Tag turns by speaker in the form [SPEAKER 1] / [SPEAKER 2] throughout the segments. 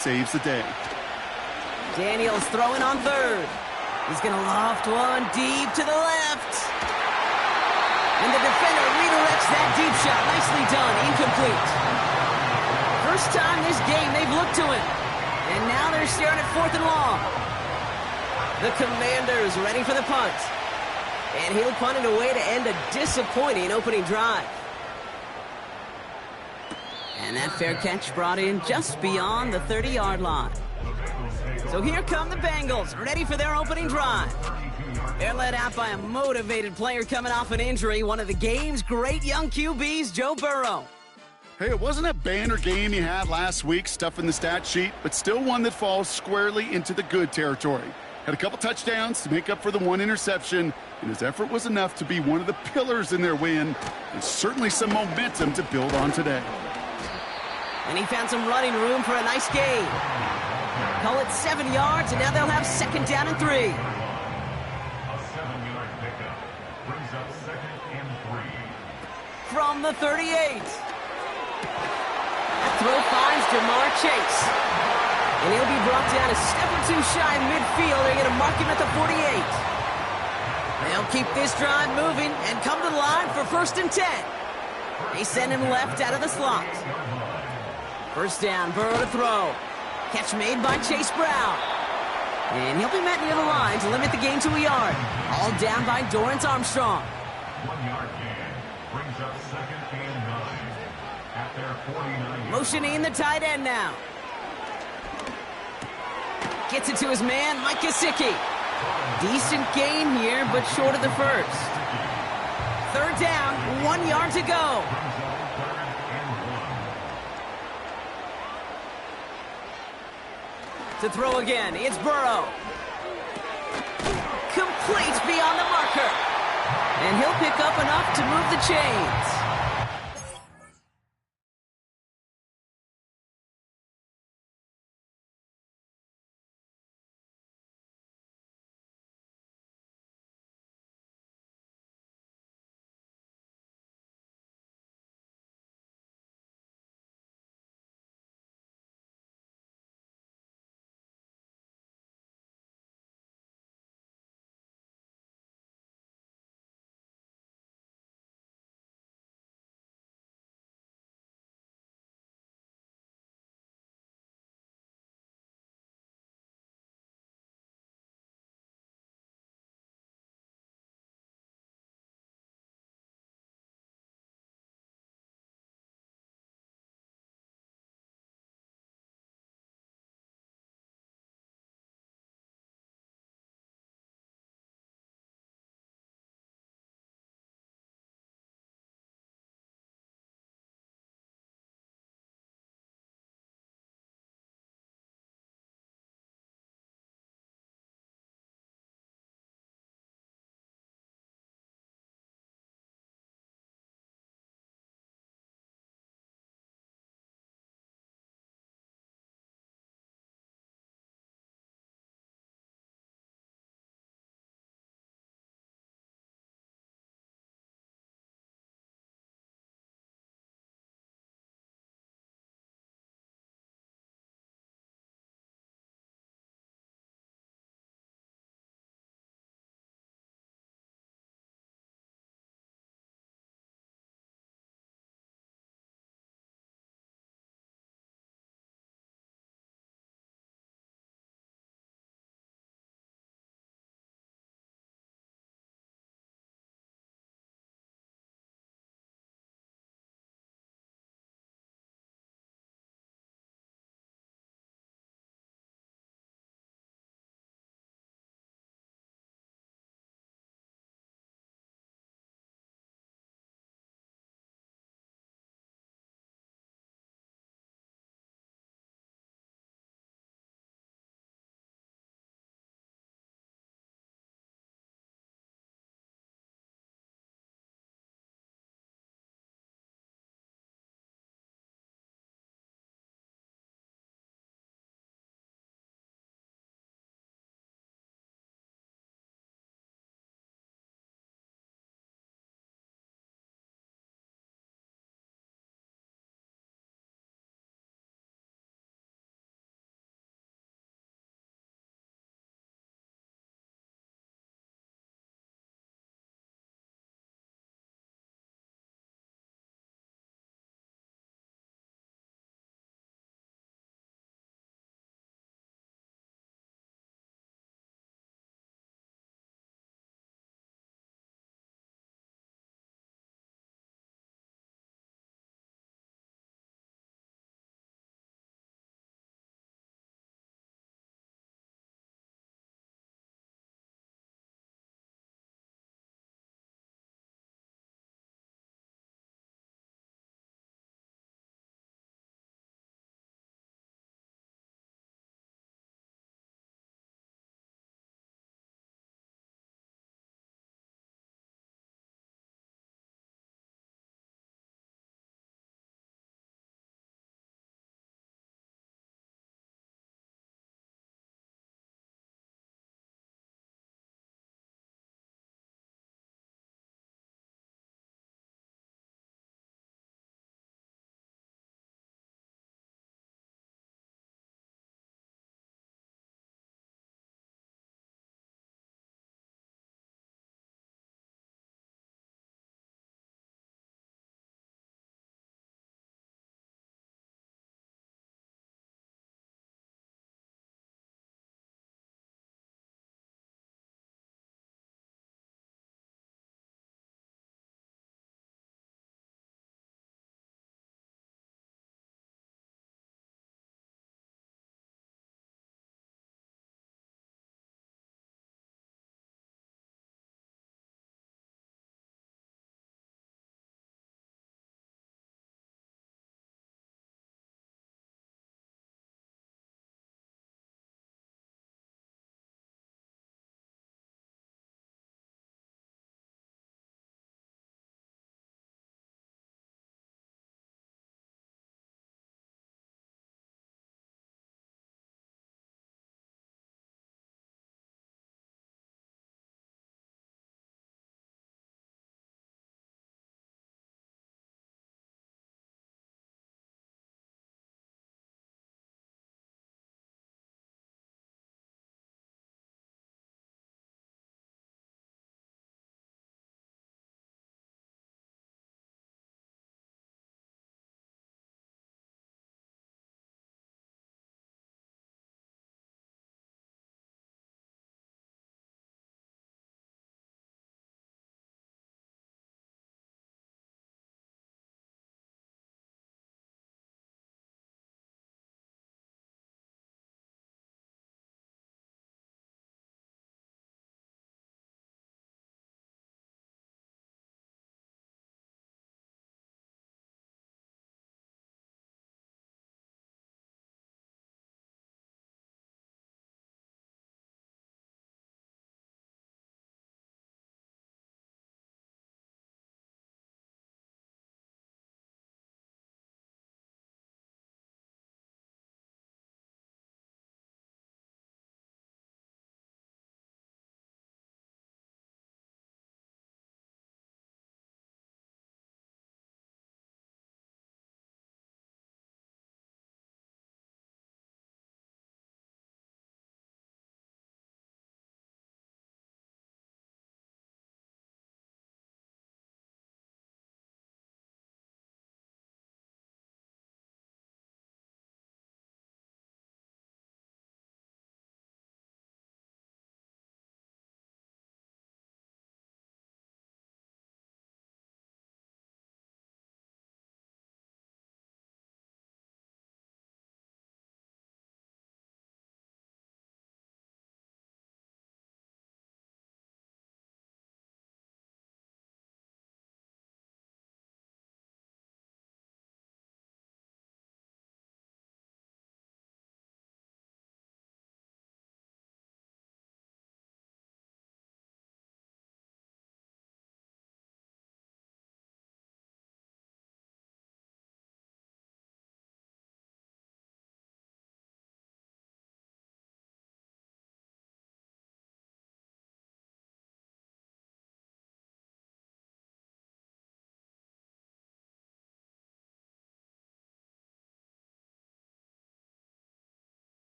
[SPEAKER 1] saves the day.
[SPEAKER 2] Daniels throwing on third. He's going to loft one deep to the left. And the defender redirects that deep shot. Nicely done. Incomplete. First time this game they've looked to him. And now they're staring at 4th and long. The Commanders ready for the punt. And he'll punt it away to end a disappointing opening drive. And that fair catch brought in just beyond the 30-yard line. So here come the Bengals, ready for their opening drive. They're led out by a motivated player coming off an injury, one of the game's great young QBs, Joe Burrow.
[SPEAKER 1] Hey, it wasn't a banner game you had last week, stuffing the stat sheet, but still one that falls squarely into the good territory. Had a couple touchdowns to make up for the one interception, and his effort was enough to be one of the pillars in their win, and certainly some momentum to build on today.
[SPEAKER 2] And he found some running room for a nice gain. Call it 7 yards, and now they'll have 2nd down and 3.
[SPEAKER 3] A 7-yard pickup brings up 2nd and 3.
[SPEAKER 2] From the 38. That throw finds Jamar Chase. And he'll be brought down a step or two shy of midfield. They're going to mark him at the 48. They'll keep this drive moving and come to the line for 1st and 10. They send him left out of the slot. First down, Burrow to throw. Catch made by Chase Brown. And he'll be met near the line to limit the gain to a yard. All down by Dorrance Armstrong.
[SPEAKER 3] 1-yard gain brings up 2nd and 9. At their 49.
[SPEAKER 2] Motioning the tight end now. Gets it to his man, Mike Gesicki. Decent gain here, but short of the first. 3rd down, 1 yard to go. To throw again, it's Burrow. Complete beyond the marker. And he'll pick up enough to move the chains.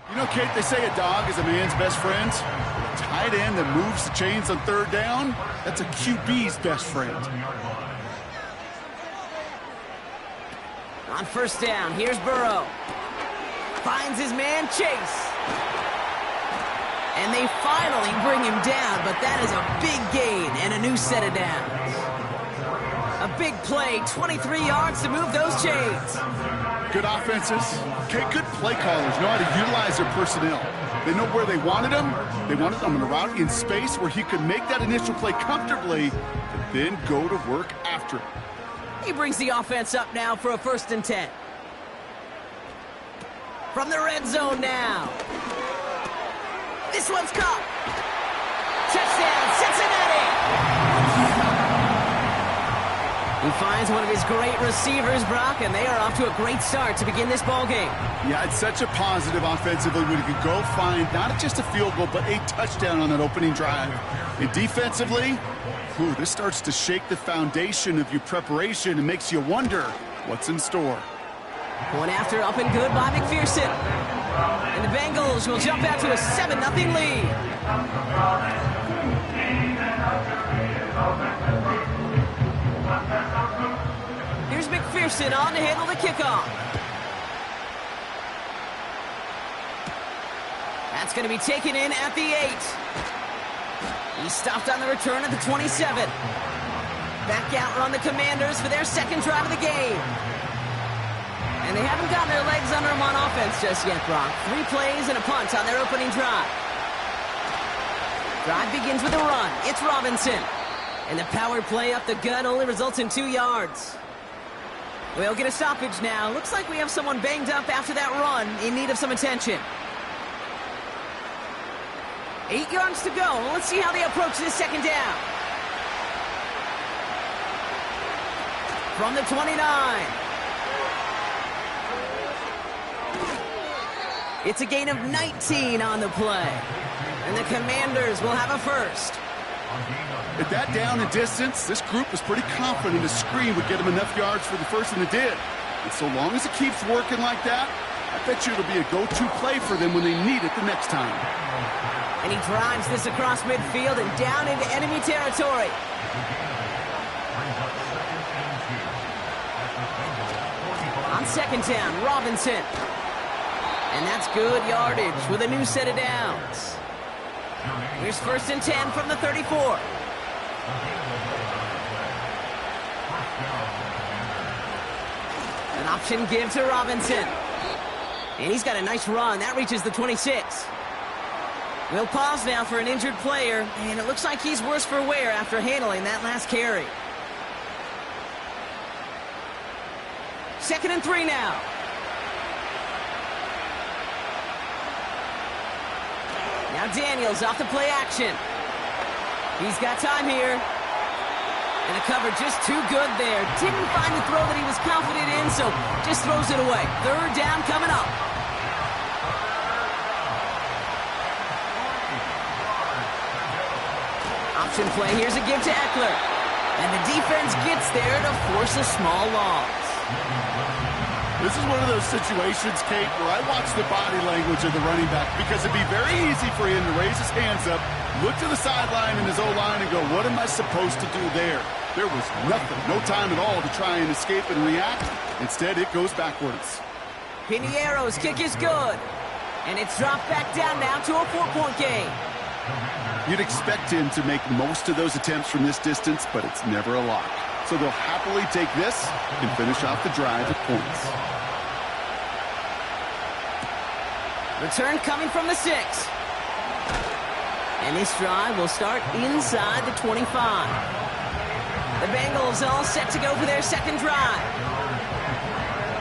[SPEAKER 1] You know, Kate, they say a dog is a man's best friend. A tight end that moves the chains on third down, that's a QB's best friend.
[SPEAKER 2] On first down, here's Burrow. Finds his man, Chase. And they finally bring him down, but that is a big gain and a new set of downs. A big play, 23 yards to move those chains.
[SPEAKER 1] Good offenses. Okay, good play callers know how to utilize their personnel. They know where they wanted him. They wanted him in a route in space where he could make that initial play comfortably and then go to work after it.
[SPEAKER 2] He brings the offense up now for a 1st and 10. From the red zone now. This one's caught. Touchdown, Cincinnati! He finds one of his great receivers, Brock, and they are off to a great start to begin this ball game.
[SPEAKER 1] Yeah, it's such a positive offensively when you can go find not just a field goal, but a touchdown on that opening drive. And defensively, this starts to shake the foundation of your preparation and makes you wonder what's in store.
[SPEAKER 2] One after up and good by McPherson. And the Bengals will jump out to a 7-0 lead. Here's McPherson on to handle the kickoff. That's going to be taken in at the 8. He stopped on the return at the 27. Back out run the Commanders for their second drive of the game. And they haven't gotten their legs under them on offense just yet, Brock. 3 plays and a punt on their opening drive. Drive begins with a run. It's Robinson. And the power play up the gut only results in 2 yards. We'll get a stoppage now. Looks like we have someone banged up after that run in need of some attention. 8 yards to go. Let's see how they approach this second down. From the 29. It's a gain of 19 on the play. And the Commanders will have a first.
[SPEAKER 1] At that down and distance, this group was pretty confident a screen would get him enough yards for the first, and it did. And so long as it keeps working like that, I bet you it'll be a go-to play for them when they need it the next time.
[SPEAKER 2] And he drives this across midfield and down into enemy territory. On second down, Robinson. And that's good yardage with a new set of downs. Here's 1st and 10 from the 34. An option give to Robinson. And he's got a nice run. That reaches the 26. We'll pause now for an injured player, and it looks like he's worse for wear after handling that last carry. 2nd and 3 now. Now Daniels off the play action. He's got time here. And the cover just too good there. Didn't find the throw that he was confident in, so just throws it away. 3rd down coming up. Option play. Here's a give to Eckler. And the defense gets there to force a small loss.
[SPEAKER 1] This is one of those situations, Kate, where I watch the body language of the running back because it'd be very easy for him to raise his hands up, look to the sideline in his O-line and go, what am I supposed to do there? There was nothing, no time at all to try and escape and react. Instead, it goes backwards.
[SPEAKER 2] Piniero's kick is good. And it's dropped back down now to a 4-point game.
[SPEAKER 1] You'd expect him to make most of those attempts from this distance, but it's never a lock. So they'll happily take this and finish off the drive with points.
[SPEAKER 2] Return coming from the 6. And this drive will start inside the 25. The Bengals all set to go for their second drive.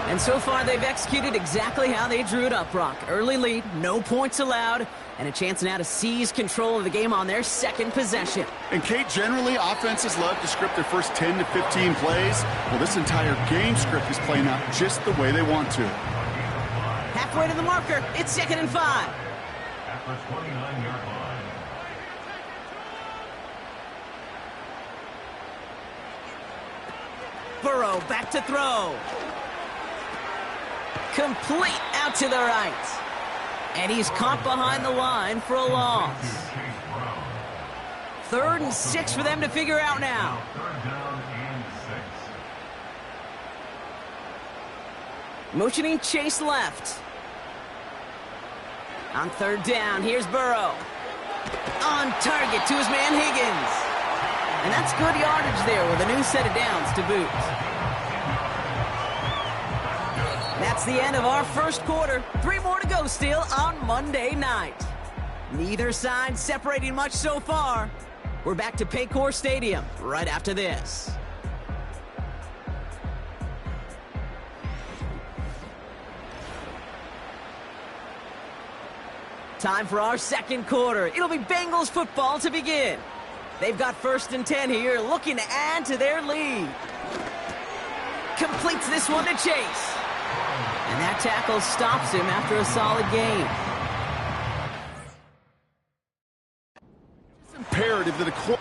[SPEAKER 2] And so far they've executed exactly how they drew it up, Brock. Early lead, no points allowed, and a chance now to seize control of the game on their second possession.
[SPEAKER 1] And Kate, generally, offenses love to script their first 10 to 15 plays. Well, this entire game script is playing out just the way they want to.
[SPEAKER 2] Halfway to the marker, it's 2nd and 5.
[SPEAKER 3] At the 29-yard line.
[SPEAKER 2] Burrow back to throw. Complete out to the right. And he's caught behind the line for a loss. 3rd and 6 for them to figure out now.
[SPEAKER 3] Third down and 6.
[SPEAKER 2] Motioning Chase left. On 3rd down, here's Burrow. On target to his man Higgins. And that's good yardage there with a new set of downs to boot. That's the end of our first quarter. 3 more to go still on Monday night. Neither side separating much so far. We're back to Paycor Stadium right after this. Time for our second quarter. It'll be Bengals football to begin. They've got 1st and 10 here, looking to add to their lead. Completes this one to Chase. And that tackle stops him after a solid gain.
[SPEAKER 1] It's imperative that a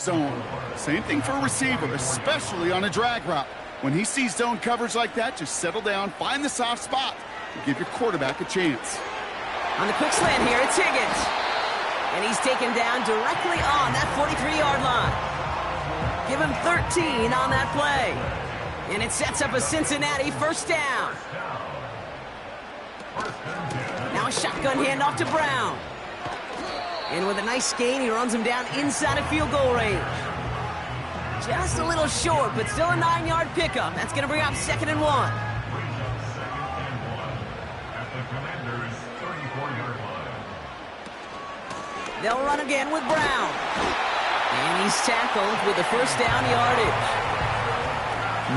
[SPEAKER 1] zone. Same thing for a receiver, especially on a drag route. When he sees zone coverage like that, just settle down, find the soft spot, and give your quarterback a chance.
[SPEAKER 2] On the quick slant here, it's Higgins. And he's taken down directly on that 43-yard line. Give him 13 on that play. And it sets up a Cincinnati first down. Now a shotgun handoff to Brown. And with a nice gain, he runs him down inside of field goal range. Just a little short, but still a 9-yard pickup. That's going to bring up 2nd and 1.
[SPEAKER 3] At the Commanders' 34-yard line.
[SPEAKER 2] They'll run again with Brown. And he's tackled with the first down yardage.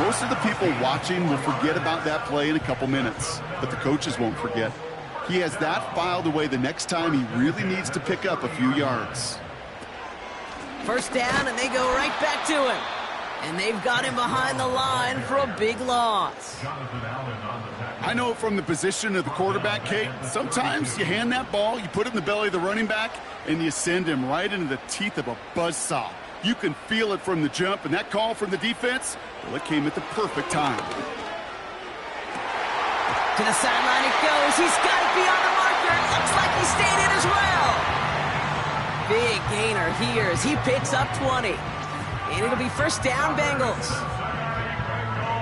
[SPEAKER 1] Most of the people watching will forget about that play in a couple minutes, but the coaches won't forget. He has that filed away the next time he really needs to pick up a few yards.
[SPEAKER 2] First down, and they go right back to him. And they've got him behind the line for a big loss.
[SPEAKER 3] Jonathan Allen on the tackle.
[SPEAKER 1] I know from the position of the quarterback, Kate, sometimes you hand that ball, you put it in the belly of the running back, and you send him right into the teeth of a buzzsaw. You can feel it from the jump, and that call from the defense, well, it came at the perfect time.
[SPEAKER 2] To the sideline it goes. He's got it beyond the marker. It looks like he stayed in as well. Big gainer here as he picks up 20. And it'll be first down, Bengals.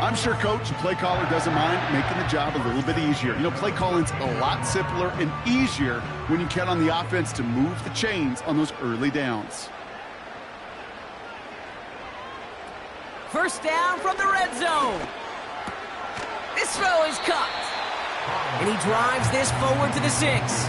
[SPEAKER 1] I'm sure coach and play caller doesn't mind making the job a little bit easier. You know, play calling's a lot simpler and easier when you count on the offense to move the chains on those early downs.
[SPEAKER 2] First down from the red zone. This throw is cut. And he drives this forward to the 6.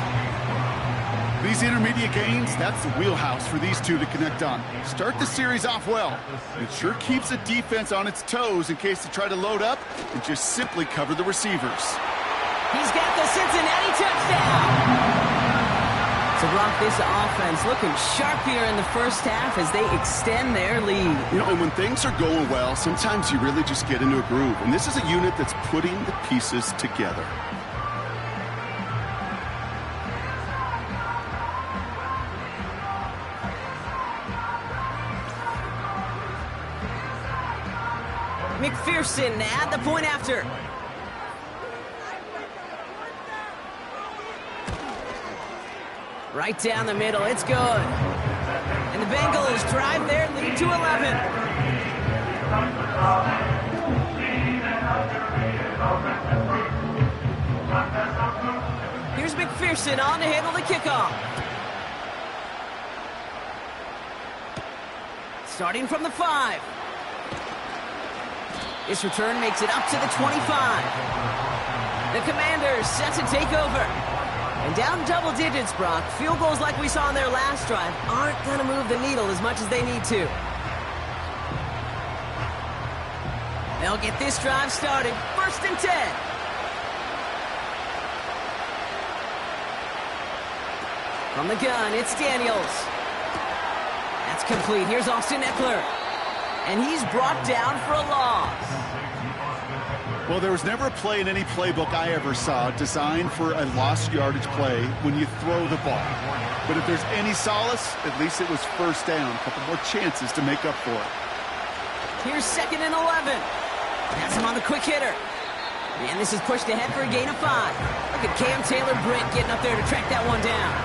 [SPEAKER 1] These intermediate gains, that's the wheelhouse for these two to connect on. Start the series off well. It sure keeps the defense on its toes in case they try to load up and just simply cover the receivers.
[SPEAKER 2] He's got the Cincinnati touchdown. To block this offense, looking sharp here in the first half as they extend their lead.
[SPEAKER 1] You know, and when things are going well, sometimes you really just get into a groove. And this is a unit that's putting the pieces together.
[SPEAKER 2] McPherson at the point after. Right down the middle, it's good. And the Bengals drive their lead to 11. Here's McPherson on to handle the kickoff. Starting from the 5. This return makes it up to the 25. The Commanders set to take over. And down double digits, Brock. Field goals like we saw in their last drive aren't going to move the needle as much as they need to. They'll get this drive started. 1st and 10. From the gun, it's Daniels. That's complete. Here's Austin Eckler. And he's brought down for a loss.
[SPEAKER 1] Well, there was never a play in any playbook I ever saw designed for a lost yardage play when you throw the ball. But if there's any solace, at least it was first down. A couple more chances to make up for it.
[SPEAKER 2] Here's 2nd and 11. That's him on the quick hitter. And this is pushed ahead for a gain of 5. Look at Cam Taylor-Britt getting up there to track that one down.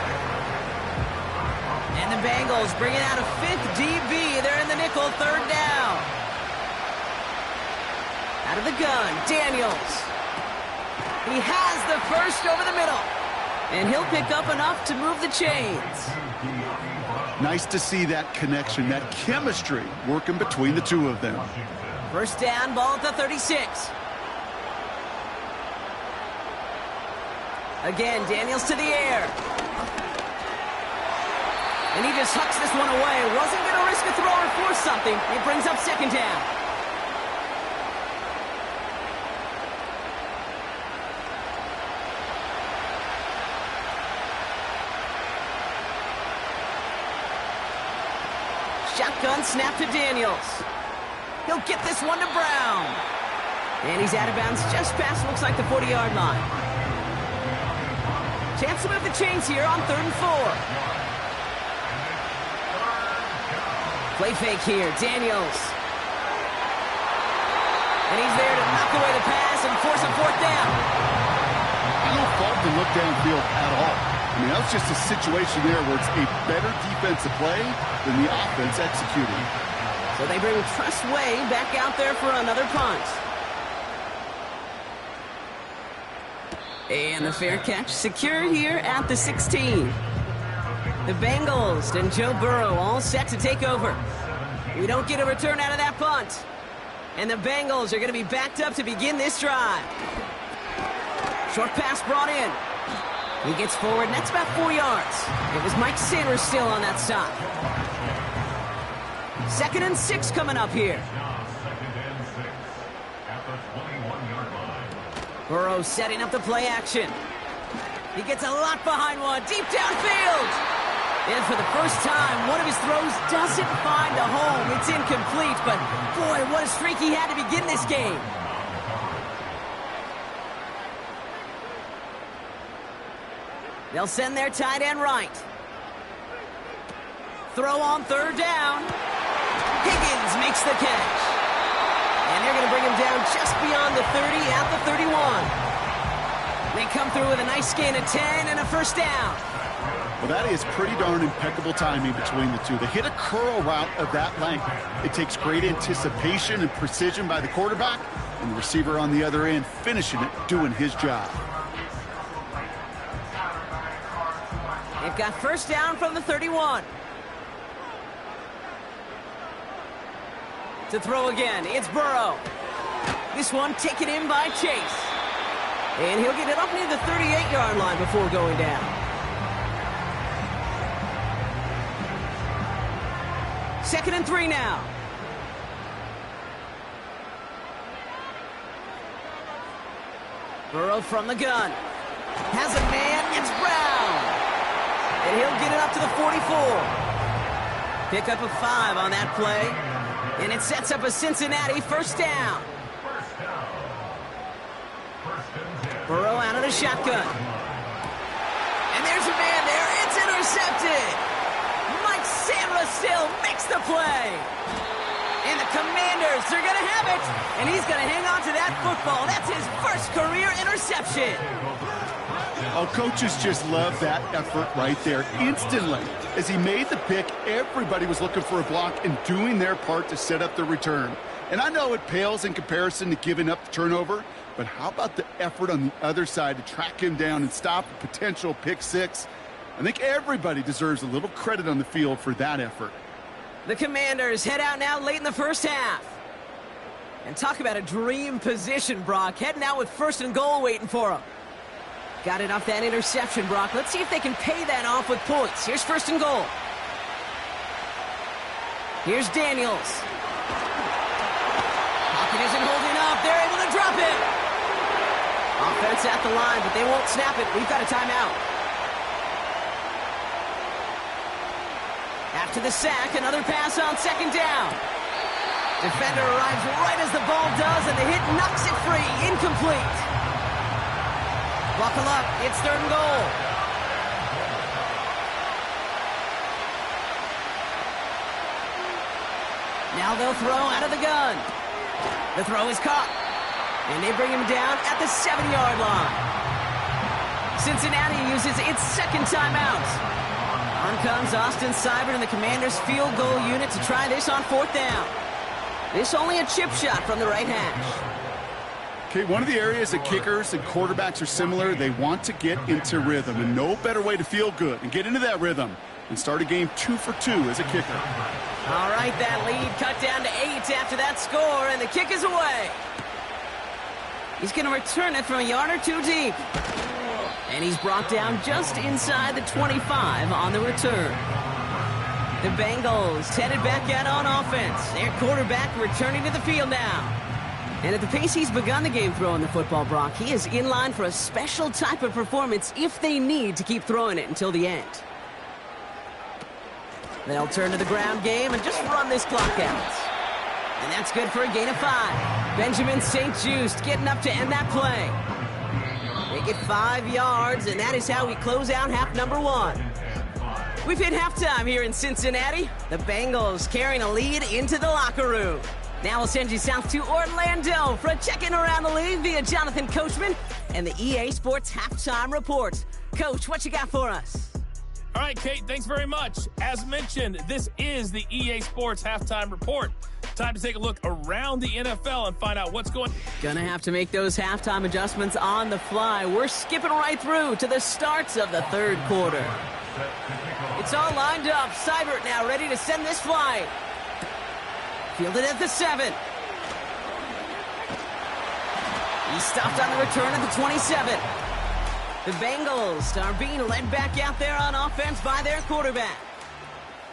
[SPEAKER 2] And the Bengals bringing out a 5th DB. They're in the nickel, 3rd down. Out of the gun, Daniels. He has the first over the middle. And he'll pick up enough to move the chains.
[SPEAKER 1] Nice to see that connection, that chemistry working between the two of them.
[SPEAKER 2] First down, ball at the 36. Again, Daniels to the air. And he just hucks this one away. Wasn't going to risk a throw or force something. It brings up 2nd down. Shotgun snap to Daniels. He'll get this one to Brown. And he's out of bounds just past, looks like, the 40-yard line. Chance to move the chains here on 3rd and 4. Play fake here, Daniels. And he's there to knock away the pass and force a fourth down.
[SPEAKER 1] I don't fault the look downfield at all. I mean, that was just a situation there where it's a better defensive play than the offense executing.
[SPEAKER 2] So they bring Tress Way back out there for another punt. And the fair catch secured here at the 16. The Bengals and Joe Burrow all set to take over. We don't get a return out of that punt. And the Bengals are going to be backed up to begin this drive. Short pass brought in. He gets forward, and that's about 4 yards. It was Mike Sanders still on that stop. 2nd and 6 coming up here.
[SPEAKER 3] Now 2nd and 6 at the 21-yard line.
[SPEAKER 2] Burrow setting up the play action. He gets a lot behind one, deep downfield. And for the first time, one of his throws doesn't find a home. It's incomplete, but boy, what a streak he had to begin this game. They'll send their tight end right. Throw on 3rd down. Higgins makes the catch. And they're going to bring him down just beyond the 30 at the 31. They come through with a nice gain of 10 and a first down.
[SPEAKER 1] Well, that is pretty darn impeccable timing between the two. They hit a curl route of that length. It takes great anticipation and precision by the quarterback, and the receiver on the other end finishing it, doing his job.
[SPEAKER 2] They've got first down from the 31. To throw again, it's Burrow. This one taken in by Chase. And he'll get it up near the 38-yard line before going down. 2nd and 3 now. Burrow from the gun. Has a man, it's Brown. And he'll get it up to the 44. Pick up a 5 on that play. And it sets up a Cincinnati first down. Burrow out of the shotgun. And there's a man there. It's intercepted. Mike Sanders still makes the play. And the Commanders are going to have it. And he's going to hang on to that football. That's his first career interception.
[SPEAKER 1] Oh, coaches just love that effort right there. Instantly, as he made the pick, everybody was looking for a block and doing their part to set up the return. And I know it pales in comparison to giving up the turnover, but how about the effort on the other side to track him down and stop a potential pick 6? I think everybody deserves a little credit on the field for that effort.
[SPEAKER 2] The Commanders head out now late in the first half. And talk about a dream position, Brock. Heading out with 1st and goal waiting for them. Got it off that interception, Brock. Let's see if they can pay that off with points. Here's 1st and goal. Here's Daniels. Pocket isn't holding up. They're able to drop it. Offense at the line, but they won't snap it. We've got a timeout. After the sack, another pass on 2nd down. Defender arrives right as the ball does, and the hit knocks it free. Incomplete. Buckle up. It's 3rd and goal. Now they'll throw out of the gun. The throw is caught. And they bring him down at the 7-yard line. Cincinnati uses its 2nd timeout. On comes Austin Seibert and the Commanders' field goal unit to try this on 4th down. This only a chip shot from the right hash.
[SPEAKER 1] Okay, one of the areas that kickers and quarterbacks are similar, they want to get into rhythm, and no better way to feel good and get into that rhythm and start a game 2 for 2 as a kicker.
[SPEAKER 2] All right, that lead cut down to 8 after that score, and the kick is away. He's going to return it from a yard or 2 deep. And he's brought down just inside the 25 on the return. The Bengals headed back out on offense. Their quarterback returning to the field now. And at the pace he's begun the game throwing the football, Brock, he is in line for a special type of performance if they need to keep throwing it until the end. They'll turn to the ground game and just run this clock out. And that's good for a gain of 5. Benjamin St-Juste getting up to end that play. They get 5 yards, and that is how we close out half number 1. We've hit halftime here in Cincinnati. The Bengals carrying a lead into the locker room. Now we'll send you south to Orlando for a check-in around the league via Jonathan Coachman and the EA Sports Halftime Report. Coach, what you got for us?
[SPEAKER 4] All right, Kate, thanks very much. As mentioned, this is the EA Sports Halftime Report. Time to take a look around the NFL and find out what's going on.
[SPEAKER 2] Gonna have to make those halftime adjustments on the fly. We're skipping right through to the starts of the third quarter. It's all lined up. Seibert now ready to send this flight. Fielded at the 7. He stopped on the return at the 27. The Bengals are being led back out there on offense by their quarterback.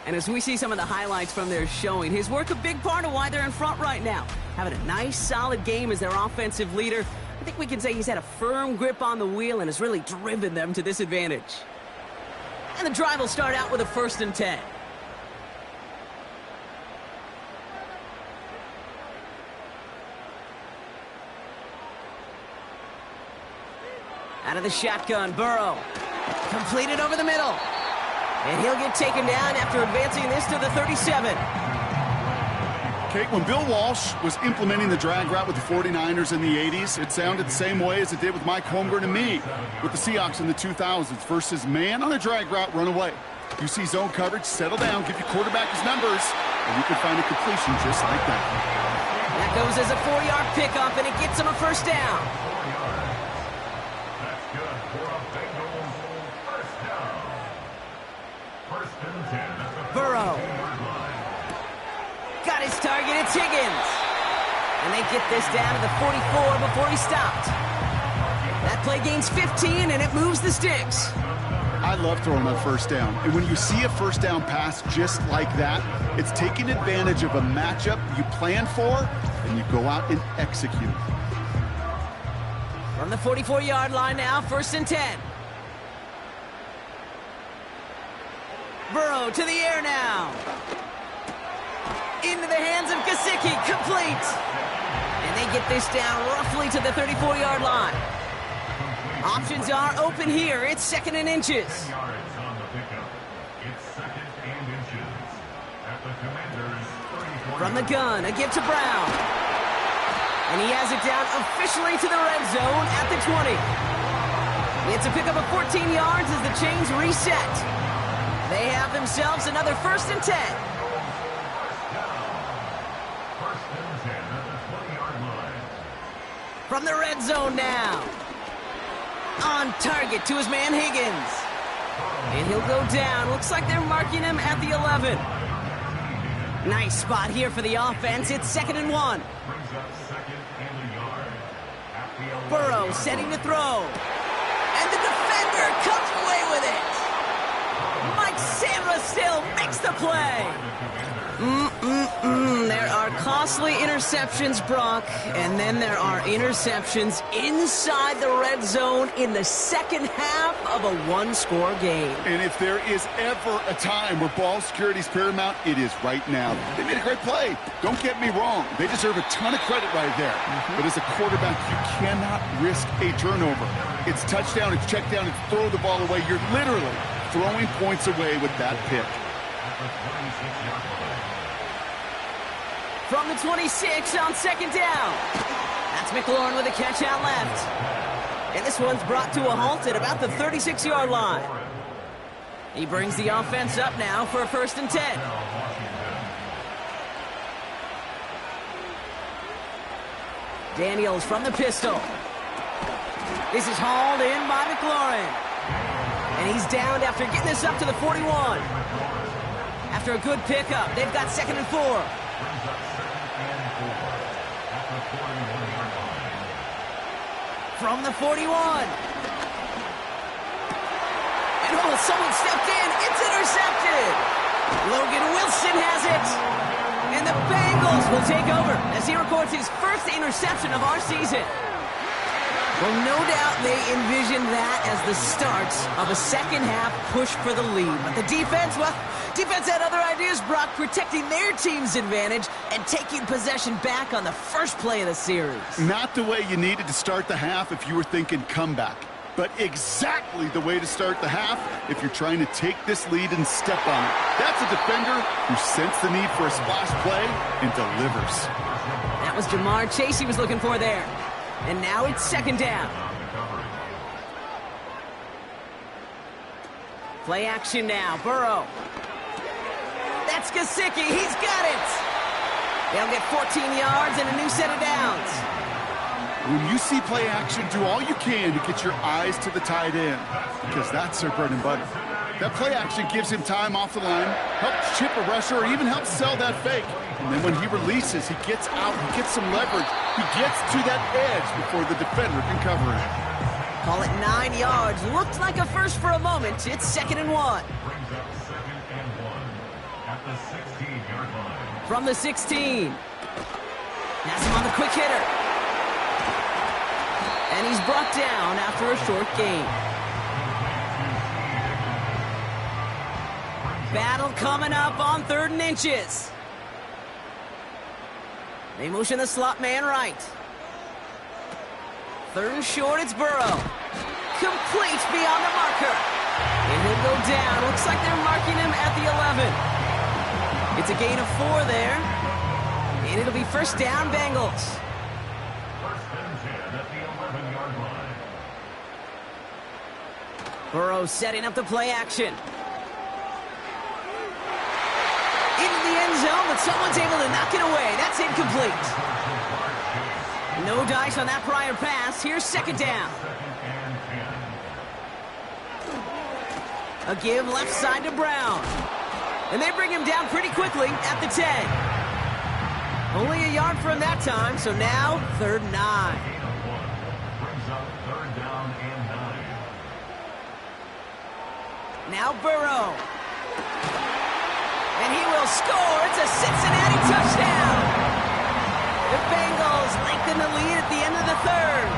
[SPEAKER 2] And as we see some of the highlights from their showing, his work a big part of why they're in front right now. Having a nice, solid game as their offensive leader. I think we can say he's had a firm grip on the wheel and has really driven them to this advantage. And the drive will start out with a 1st and 10. Out of the shotgun, Burrow. Completed over the middle. And he'll get taken down after advancing this to the 37.
[SPEAKER 1] Kate, when Bill Walsh was implementing the drag route with the 49ers in the 80s, it sounded the same way as it did with Mike Holmgren and me with the Seahawks in the 2000s versus man on a drag route, run away. You see zone coverage, settle down, give your quarterback his numbers, and you can find a completion just like that.
[SPEAKER 2] That goes as a 4-yard pickup, and it gets him a 1st down.
[SPEAKER 3] That's good for a Bengals first down. 1st and 10 at the
[SPEAKER 2] Burrow.
[SPEAKER 3] 42-yard line.
[SPEAKER 2] Got his target, it's Higgins. And they get this down to the 44 before he stopped. That play gains 15, and it moves the sticks.
[SPEAKER 1] I love throwing on 1st down. And when you see a 1st down pass just like that, it's taking advantage of a matchup you plan for, and you go out and execute.
[SPEAKER 2] From the 44-yard line now, 1st and 10. Burrow to the air now. Into the hands of Gesicki, complete. And they get this down roughly to the 34-yard line. Options are open here. It's 2nd and inches.
[SPEAKER 3] Yards on the pickup. It's 2nd and inches at the Commanders' 34.
[SPEAKER 2] From the gun, a give to Brown. And he has it down officially to the red zone at the 20. It's a pickup of 14 yards as the chains reset. They have themselves another 1st and 10.
[SPEAKER 3] 1st and 10 at the 20-yard line.
[SPEAKER 2] From the red zone now. On target to his man Higgins. And he'll go down. Looks like they're marking him at the 11. Nice spot here for the offense. It's 2nd and 1.
[SPEAKER 3] Brings up 2nd and a yard at the 11.
[SPEAKER 2] Burrow setting to throw. And the defender comes away with it. Mike Sandra still makes the play. There are costly interceptions, Brock, and then there are interceptions inside the red zone in the second half of a one-score game.
[SPEAKER 1] And if there is ever a time where ball security is paramount, it is right now. They made a great play. Don't get me wrong. They deserve a ton of credit right there. But as a quarterback, you cannot risk a turnover. It's touchdown, it's check down, it's throw the ball away. You're literally throwing points away with that pick.
[SPEAKER 2] From the 26 on 2nd down. That's McLaurin with a catch out left. And this one's brought to a halt at about the 36-yard line. He brings the offense up now for a 1st and 10. Daniels from the pistol. This is hauled in by McLaurin. And he's downed after getting this up to the 41. After a good pickup, they've got 2nd and 4. From the 41. And someone stepped in. It's intercepted. Logan Wilson has it. And the Bengals will take over as he records his 1st interception of our season. Well, no doubt they envisioned that as the start of a second-half push for the lead. But the defense, well, defense had other ideas, Brock, protecting their team's advantage and taking possession back on the first play of the series.
[SPEAKER 1] Not the way you needed to start the half if you were thinking comeback. but exactly the way to start the half if you're trying to take this lead and step on it. That's a defender who sensed the need for a splash play and delivers.
[SPEAKER 2] That was Ja'Marr Chase he was looking for there. And now it's second down. Play action now. Burrow. That's Gesicki. He's got it. They'll get 14 yards and a new set of downs.
[SPEAKER 1] When you see play action, do all you can to get your eyes to the tight end, because that's their bread and butter. That play action gives him time off the line, helps chip a rusher, or even helps sell that fake. And then when he releases, he gets out, he gets some leverage. He gets to that edge before the defender can cover him.
[SPEAKER 2] Call it 9 yards. Looked like a first for a moment. It's 2nd and 1.
[SPEAKER 3] Brings up 2nd and 1 at the 16-yard line.
[SPEAKER 2] From the 16. Has him on the quick hitter. And he's brought down after a short gain. Battle coming up on 3rd and inches. They motion the slot man right. 3rd and short, it's Burrow. Complete beyond the marker. And he'll go down. Looks like they're marking him at the 11. It's a gain of 4 there. And it'll be first down, Bengals.
[SPEAKER 3] First and 10 at the 11-yard line.
[SPEAKER 2] Burrow setting up the play action. Into the end zone, but someone's able to knock it away. That's incomplete. No dice on that prior pass. Here's second down. A give left side to Brown. And they bring him down pretty quickly at the 10. Only a yard from that time, so now 3rd and 9.
[SPEAKER 3] Brings up 3rd down and 9.
[SPEAKER 2] Now Burrow. And he will score. It's a Cincinnati touchdown. The Bengals lengthen the lead at the end of the 3rd.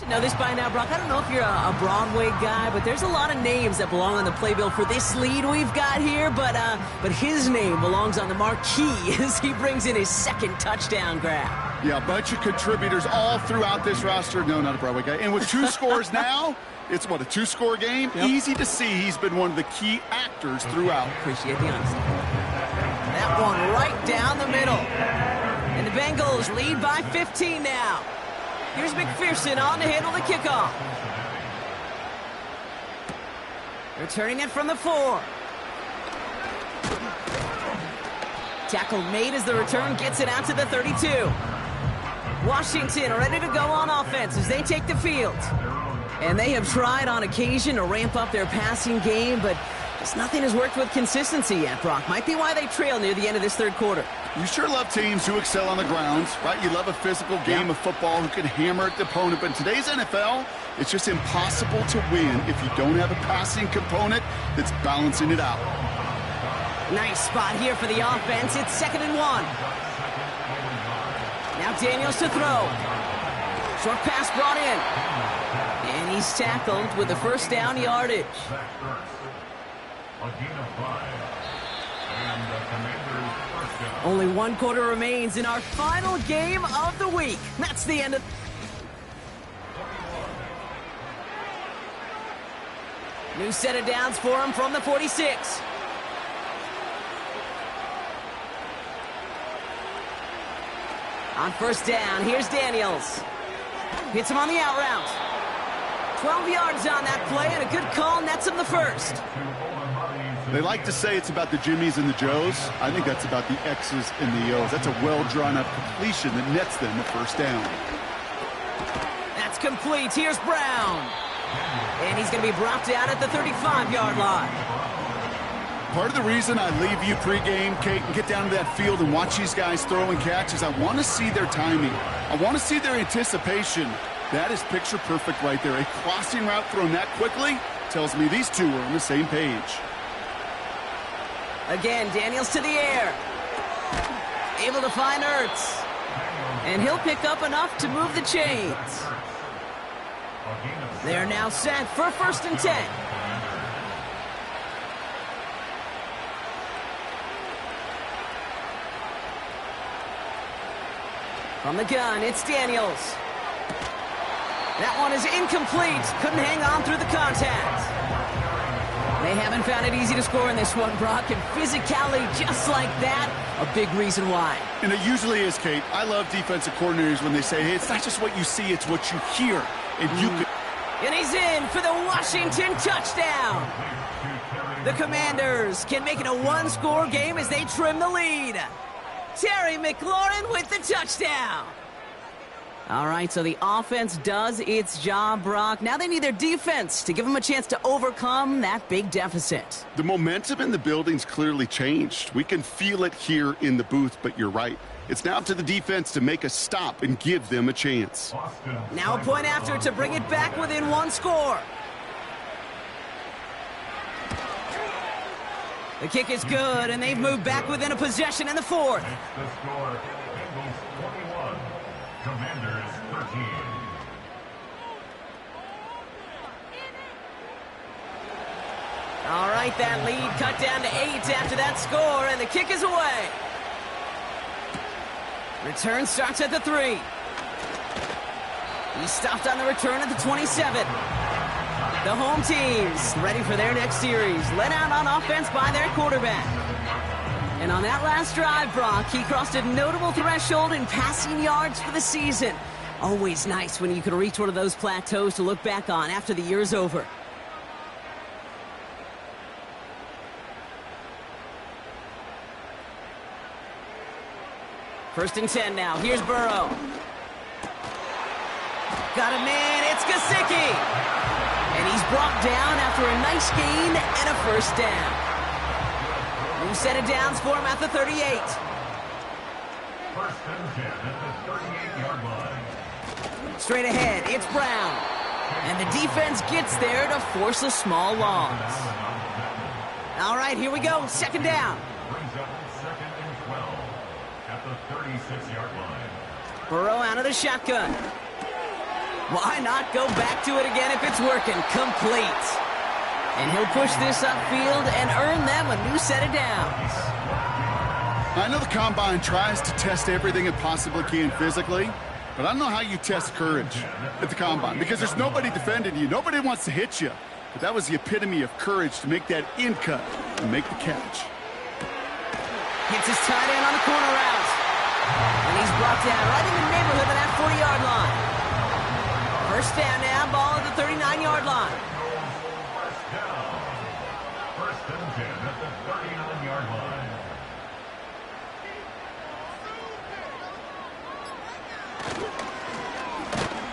[SPEAKER 2] You know this by now, Brock. I don't know if you're a Broadway guy, but there's a lot of names that belong on the playbill for this lead we've got here. But his name belongs on the marquee as he brings in his second touchdown grab.
[SPEAKER 1] Yeah, a bunch of contributors all throughout this roster. No, not a Broadway guy. And with 2 scores now, it's what, a 2-score game?
[SPEAKER 2] Yep.
[SPEAKER 1] Easy to see he's been one of the key actors throughout.
[SPEAKER 2] Appreciate the honesty. That one right down the middle. And the Bengals lead by 15 now. Here's McPherson on to handle the kickoff. Returning it from the 4. Tackle made as the return gets it out to the 32. Washington ready to go on offense as they take the field. And they have tried on occasion to ramp up their passing game, but just nothing has worked with consistency yet, Brock. Might be why they trail near the end of this third quarter.
[SPEAKER 1] You sure love teams who excel on the ground, right? You love a physical game of football who can hammer at the opponent. But in today's NFL, it's just impossible to win if you don't have a passing component that's balancing it out.
[SPEAKER 2] Nice spot here for the offense. It's 2nd and 1. Now Daniels to throw. Short pass brought in. And he's tackled with the first down yardage.
[SPEAKER 3] A gain of 5. And the Commanders' first down.
[SPEAKER 2] Only 1 quarter remains in our final game of the week. That's the end of... New set of downs for him from the 46. On first down, here's Daniels. Hits him on the out route. 12 yards on that play, and a good call nets him the first.
[SPEAKER 1] They like to say it's about the Jimmies and the Joes. I think that's about the X's and the O's. That's a well-drawn-up completion that nets them the first down.
[SPEAKER 2] That's complete. Here's Brown. And he's going to be brought down at the 35-yard line.
[SPEAKER 1] Part of the reason I leave you pregame, Kate, and get down to that field and watch these guys throw and catch is I want to see their timing. I want to see their anticipation. That is picture perfect right there. A crossing route thrown that quickly tells me these two are on the same page.
[SPEAKER 2] Again, Daniels to the air. Able to find Ertz. And he'll pick up enough to move the chains. They are now set for 1st and 10. From the gun, it's Daniels. That one is incomplete. Couldn't hang on through the contact. They haven't found it easy to score in this one, Brock, and physicality just like that, a big reason why.
[SPEAKER 1] And it usually is, Kate. I love defensive coordinators when they say, hey, it's not just what you see, it's what you hear. And you can...
[SPEAKER 2] And he's in for the Washington touchdown. The Commanders can make it a 1-score game as they trim the lead. Terry McLaurin with the touchdown. All right, so the offense does its job, Brock. Now they need their defense to give them a chance to overcome that big deficit.
[SPEAKER 1] The momentum in the building's clearly changed. We can feel it here in the booth, but you're right. It's now up to the defense to make a stop and give them a chance.
[SPEAKER 2] Now a point after to bring it back within 1 score. The kick is good, and they've moved back within a possession in the 4th.
[SPEAKER 3] The score, Bengals 21, Commanders 13.
[SPEAKER 2] All right, that lead cut down to 8 after that score, and the kick is away. Return starts at the 3. He stopped on the return at the 27. The home teams ready for their next series. Let out on offense by their quarterback. And on that last drive, Brock, he crossed a notable threshold in passing yards for the season. Always nice when you can reach one of those plateaus to look back on after the year's over. First and 10 now. Here's Burrow. Got a man. It's Gesicki. And he's brought down after a nice gain and a first down. New set of downs for him at the 38.
[SPEAKER 3] First and 10 at the 38-yard line.
[SPEAKER 2] Straight ahead, it's Brown. And the defense gets there to force a small loss. All right, here we go. Second down.
[SPEAKER 3] Brings up 2nd and 12 at the 36-yard line.
[SPEAKER 2] Burrow out of the shotgun. Why not go back to it again if it's working? Complete. And he'll push this upfield and earn them a new set of downs.
[SPEAKER 1] I know the Combine tries to test everything it possibly can physically, but I don't know how you test courage at the Combine because there's nobody defending you. Nobody wants to hit you. But that was the epitome of courage to make that in cut and make the catch.
[SPEAKER 2] Hits his tight end on the corner route. And he's brought down right in the neighborhood of that 40-yard line. First down now, ball at the 39-yard line.
[SPEAKER 3] First and 10 at the 39-yard line.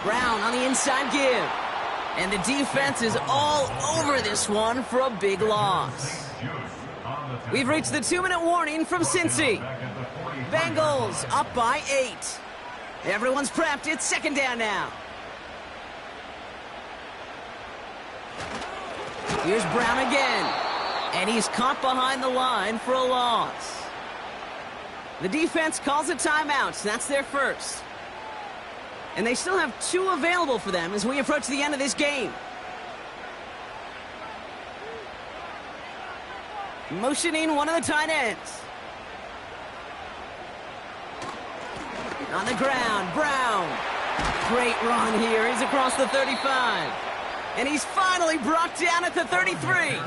[SPEAKER 2] Brown on the inside give. And the defense is all over this one for a big loss. We've reached the 2-minute warning from Cincy. Bengals up by 8. Everyone's prepped. It's second down now. Here's Brown again. And he's caught behind the line for a loss. The defense calls a timeout. That's their first. And they still have 2 available for them as we approach the end of this game. Motioning one of the tight ends. On the ground, Brown. Great run here. He's across the 35. And he's finally brought down at the 33.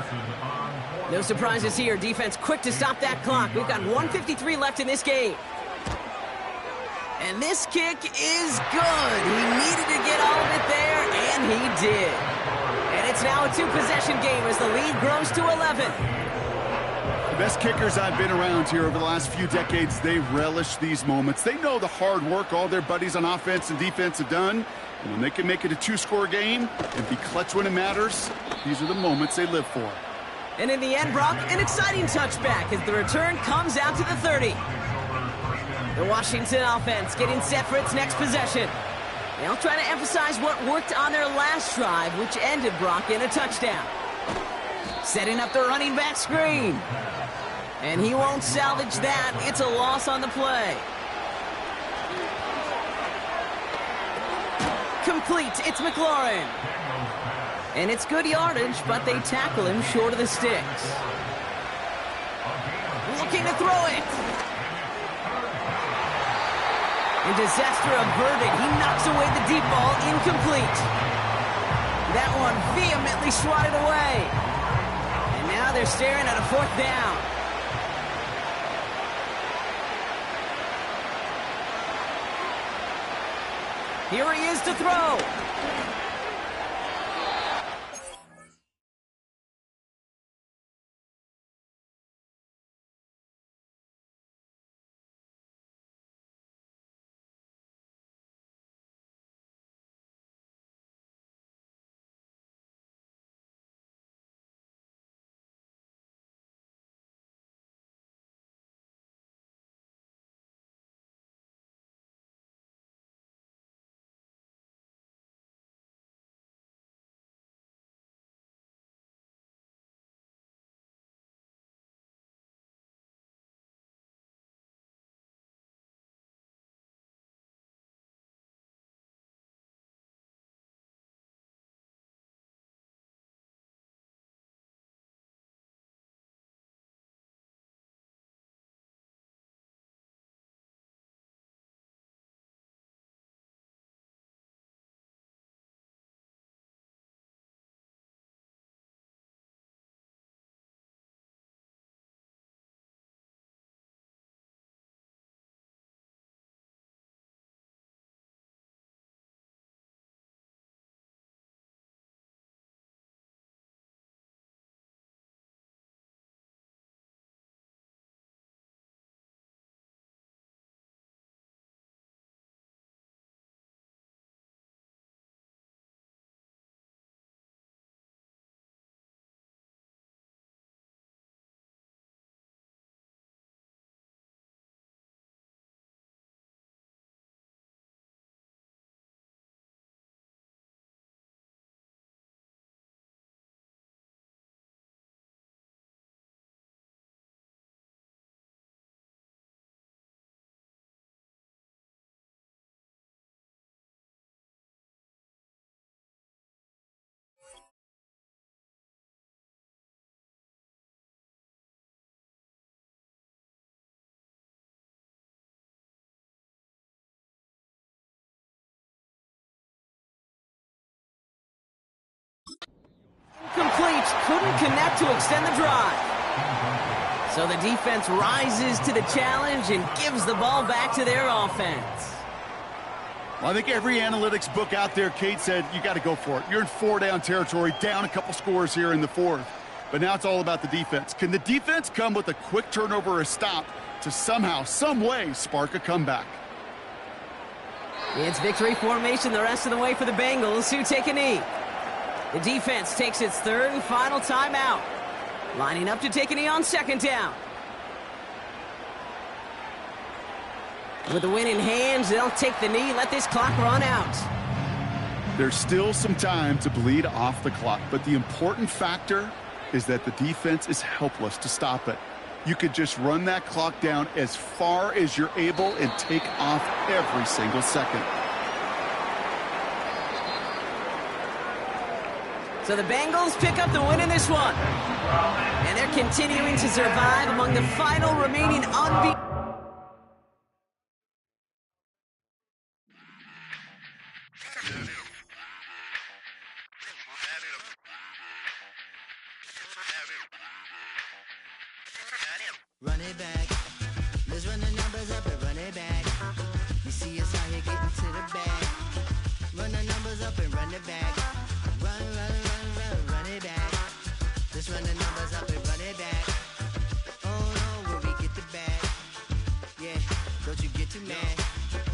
[SPEAKER 2] No surprises here. Defense quick to stop that clock. We've got 1:53 left in this game. And this kick is good. He needed to get all of it there, and he did. And it's now a 2-possession game as the lead grows to 11.
[SPEAKER 1] The best kickers I've been around here over the last few decades, they relish these moments. They know the hard work all their buddies on offense and defense have done. And when they can make it a 2-score game and be clutch when it matters, these are the moments they live for.
[SPEAKER 2] And in the end, Brock, an exciting touchback as the return comes out to the 30. The Washington offense getting set for its next possession. They'll try to emphasize what worked on their last drive, which ended Brock in a touchdown. Setting up the running back screen. And he won't salvage that. It's a loss on the play. Complete. It's McLaurin. And it's good yardage, but they tackle him short of the sticks. Looking to throw it. And disaster averted. He knocks away the deep ball, incomplete. That one vehemently swatted away. And now they're staring at a 4th down. Here he is to throw. Chiefs couldn't connect to extend the drive. So the defense rises to the challenge and gives the ball back to their offense.
[SPEAKER 1] Well, I think every analytics book out there, Kate, said you got to go for it. You're in 4-down territory, down a couple scores here in the fourth. But now it's all about the defense. Can the defense come with a quick turnover or a stop to somehow, some way, spark a comeback?
[SPEAKER 2] It's victory formation the rest of the way for the Bengals, who take a knee. The defense takes its third and final timeout, lining up to take a knee on second down. With the win in hands, they'll take the knee, let this clock run out.
[SPEAKER 1] There's still some time to bleed off the clock, but the important factor is that the defense is helpless to stop it. You could just run that clock down as far as you're able and take off every single second.
[SPEAKER 2] So the Bengals pick up the win in this one. And they're continuing to survive among the final remaining unbeaten.
[SPEAKER 5] Run it back. Let's run the numbers up and run it back. You see us out here getting to the bag. Run the numbers up and run it back. Run it back. Let's run the numbers up and run it back. Oh no, when we get the bag. Yeah, don't you get too mad.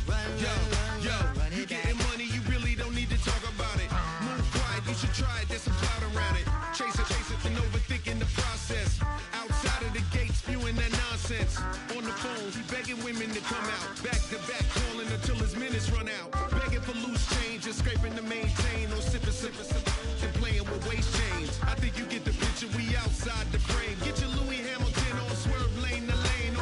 [SPEAKER 5] Run it back.
[SPEAKER 6] You getting money, you really don't need to talk about it. Move quiet, you should try it, there's some clout around it. Chase it, and overthinking the process. Outside of the gate, spewing that nonsense. On the phone, he begging women to come out. Back to back, calling until his minutes run out. Begging for loose change, just scraping to maintain. No sipping, and playing with waist chains. I think you get the picture, we outside the frame. Get your Louis Hamilton on swerve lane to lane.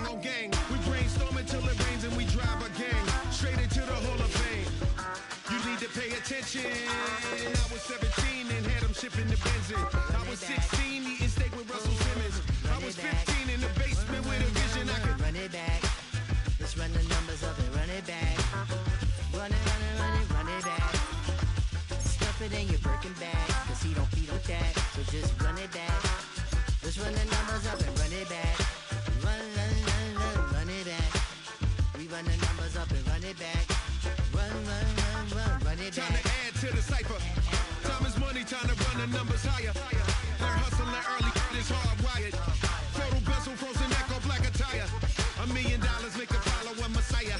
[SPEAKER 6] On gang. We brainstorm until it rains and we drive our gang straight into the Hall of Fame. You need to pay attention. I was 17 and had them shipping the Benzin. I was 16 eating steak with Russell Simmons. I was 15 in the basement with a vision. I could
[SPEAKER 5] run it back. Let's run the numbers up and run it back. Run it back. Stuff it in your Birkin bag, cause he don't feed on that. So just run it back. Let's run the numbers up and run it back. Run it back. We run the numbers up and run it back. Run it
[SPEAKER 6] time
[SPEAKER 5] back.
[SPEAKER 6] to add to the cipher. Time is money, time to run the numbers higher. Learn hustling early, it's hardwired. Total bezel, frozen neck or black attire. $1 million make a follower Messiah.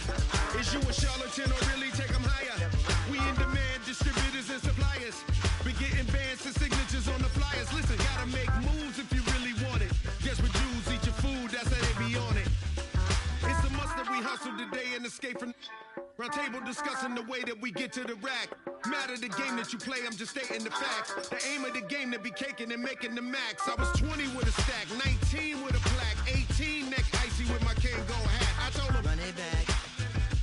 [SPEAKER 6] Is you a charlatan or really take them higher? We in demand, distributors and suppliers. Be getting bands and signatures on the flyers. Listen, gotta make moves if you really want it. Guess with Jews, eat your food, that's how they be on it. It's a must that we hustle today and escape from round table discussing the way that we get to the rack. Matter the game that you play, I'm just stating the facts. The aim of the game to be caking and making the max. I was 20 with a stack, 19 with a plaque, 18 neck icy with my Kango hat. I told him,
[SPEAKER 5] Run it back.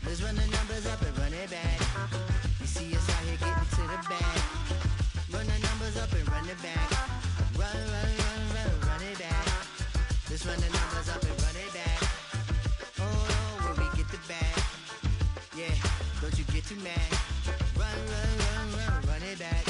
[SPEAKER 5] Let's run the numbers up and run it back. You see us out here getting to the bag. Run the numbers up and run it back. Run it back. Let's run the numbers up and run it back. Oh no, when we get the bag. Yeah, don't you get too mad. Run it back.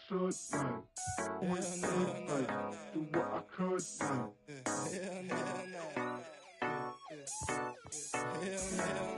[SPEAKER 7] should now. Always should now. Do what I could now.
[SPEAKER 8] Hell no. Hell no.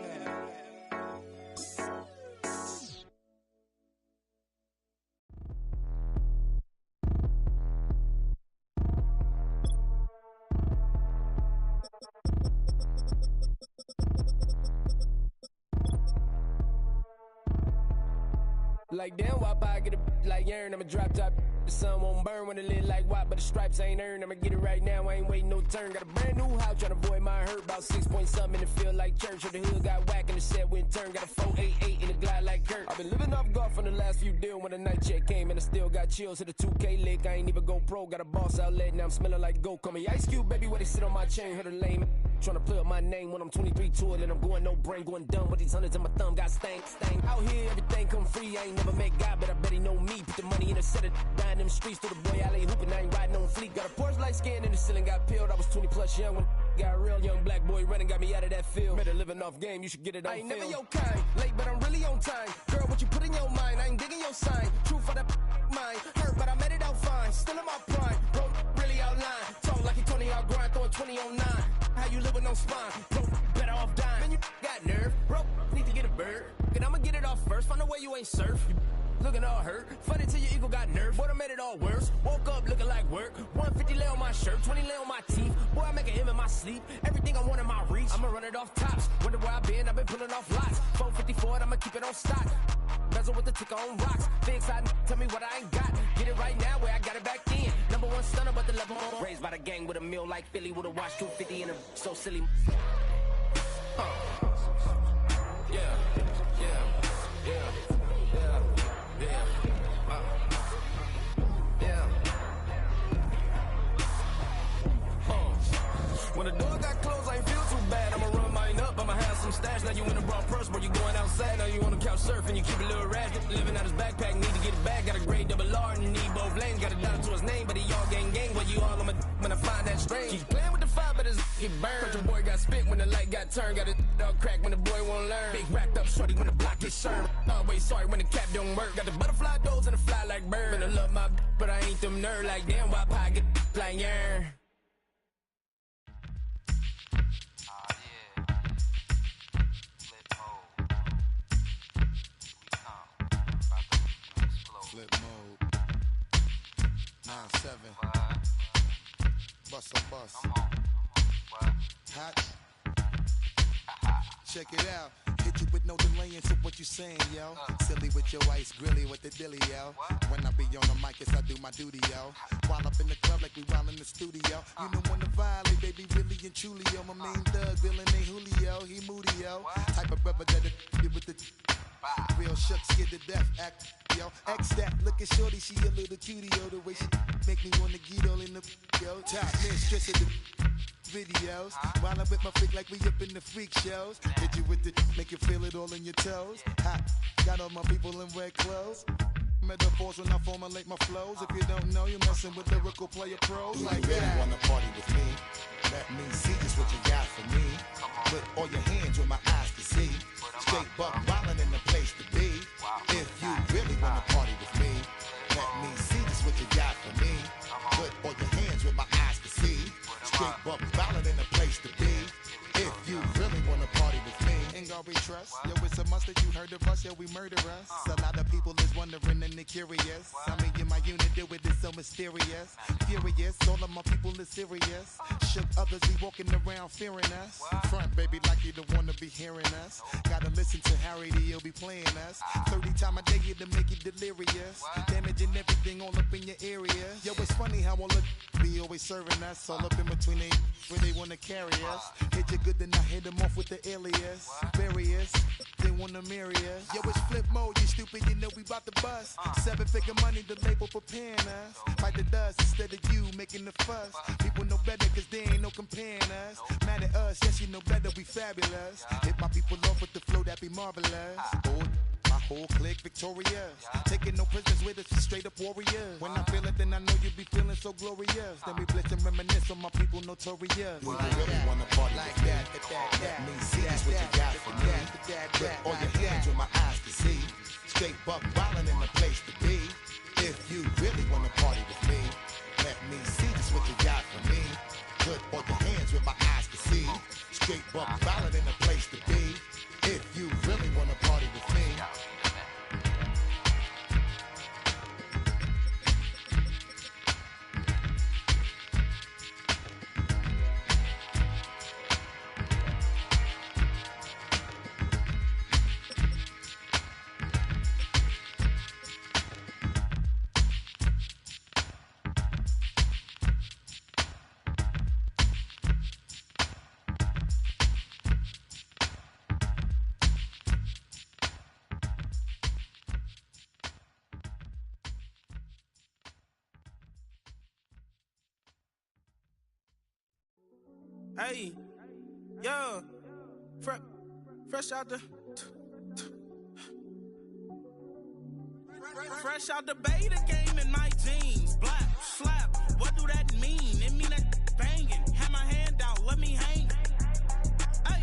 [SPEAKER 9] Like damn, why I get a like Aaron? I'ma drop top. The sun won't burn when it lit like white, but the stripes ain't earned. I'ma get it right now, I ain't waiting no turn. Got a brand new house, tryna avoid my hurt. About 6 point something in the field like church. Or the hood got whack and the set went turn. Got a 488 in the glide like Kurt. I've been living off golf on the last few deals. When the night check came and I still got chills. Hit a 2K lick, I ain't even go pro. Got a boss outlet, now I'm smelling like gold. Call me Ice Cube, baby, where they sit on my chain. Heard a lame tryna play up my name when I'm 23 to it. And I'm going no brain, going dumb with these hundreds in my thumb. Got stank. Out here, everything come free. I ain't never met God, but I bet he know me. Put the money in a set of dying them streets through the boy alley hooping. I ain't riding on fleek. Got a Porsche light skin in the ceiling, got peeled. I was 20 plus young when got real. Young black boy running, got me out of that field. Better living off game, you should get it on film. I ain't never your kind, late but I'm really on time. Girl, what you put in your mind, I ain't digging your sign. True for that mind, hurt but I made it out fine. Still in my prime, bro, really outline. Talk like you 20 out grind, throwing 20 on 9. How you live with no spine, bro, better off dying. Man, you got nerve, bro, need to get a bird. And I'ma get it off first, find a way you ain't surf. You looking all hurt, funny till your ego got nerve. Boy, I made it all worse, woke up looking like work. 150 lay on my shirt, 20 lay on my teeth. Boy, I make an M in my sleep, everything I want in my reach. I'ma run it off tops, wonder where I been, I've been pulling off lots. 454, I'ma keep it on stock. Bezel with the ticker on rocks. Big side, tell me what I ain't got. Get it right now where I got it back then. Number one stunner, but the level on. Raised by the gang with a meal like Philly with a watch 250 and a so silly. When the door got closed, I ain't feel too bad. I'ma run mine up, I'ma have some stash. Now you in a broad purse, but you going outside. Now you on the couch surfing, you keep a little rash. Living out his backpack, need to get it back. Got a grade double R and need both lanes. Got a dollar to his name, but he all gang. Where you all on my when I find that strange. Keep playing with the fire, but his get burned. But your boy got spit when the light got turned. Got it all crack when the boy won't learn. Big wrapped up shorty when the block gets served. Always sorry when the cap don't work. Got the butterfly doors and the fly like bird. And I love my but I ain't them nerd like damn. Why pie get like yarn?
[SPEAKER 10] Flip mode. 9-7. Bust a bus. Hot. Check it out. Hit you with no delay into what you saying, yo. Silly with your ice grilly with the dilly, yo. When I be on the mic, yes, I do my duty, yo. While up in the club like we while in the studio. You don't wanna violate, baby, really and truly, yo. My main thug, villain ain't Julio, he moody, yo. Type of brother that'll get with the real shook, scared to death, act, yo. X that, look at shorty, she a little cutie, yo. The way she make me wanna get all in the, yo. Top mistress of the videos. While I'm with my freak like we up in the freak shows. Hit you with the, make you feel it all in your toes. Hot, got all my people in red clothes. Metaphors when I formulate my flows. If you don't know, you're messing with lyrical player pros.
[SPEAKER 11] Do
[SPEAKER 10] like
[SPEAKER 11] you really
[SPEAKER 10] that.
[SPEAKER 11] wanna party with me? Let me see just what you got for me. Put all your hands where my eyes can see. Straight buck wildin' in the place to be. If you really wanna party with me, let me see just what you got for me. Put all your hands where my eyes can see. Straight buck wildin' in the place to be. If you really wanna party with me,
[SPEAKER 10] Ain't gonna be trust. Yo, it's a must that you heard of us. Yo, we murder us. A lot of people is wondering and they curious. I mean, in my unit do it is so mysterious. Furious, all of my people is serious. Shook others be walking around fearing us. Front, baby, like you don't wanna be hearing us. Gotta listen to Harry D, he'll be playing us. 30 times a day to make you delirious. Damaging everything all up in your area. Yo, it's funny how all of be always serving us. All up in between they where they wanna carry us. Hit you good, then I hit them off with the alias. Various, they wanna marry us. Yo, it's flip mode, you stupid, you know we bout to bust. 7-figure money, the label preparing us. Fight the dust instead of you making the fuss. People know better cause they ain't no comparing us. Mad at us, yes you know better, we fabulous. Hit my people off with the flow, that be marvelous. Oh, my whole clique victorious. Taking no prisoners with us, straight up warriors. When I feel it, then I know you be feeling so glorious. Then we blitz and reminisce on my people notorious.
[SPEAKER 11] do you really wanna party
[SPEAKER 10] Like
[SPEAKER 11] with me?
[SPEAKER 10] that,
[SPEAKER 11] Let me see just what you got for me. Put all your hands where my eyes can see. Straight buck wildin' in the place to be. If you really wanna party with me, let me see just what you got for me. Put all your hands where my eyes can see. Straight buck violent in a place to be. If you really wanna party with me.
[SPEAKER 12] Hey, yeah, fresh out the beta game in my jeans. Black, slap, what do that mean? It mean that banging. Have my hand out, let me hang. Hey,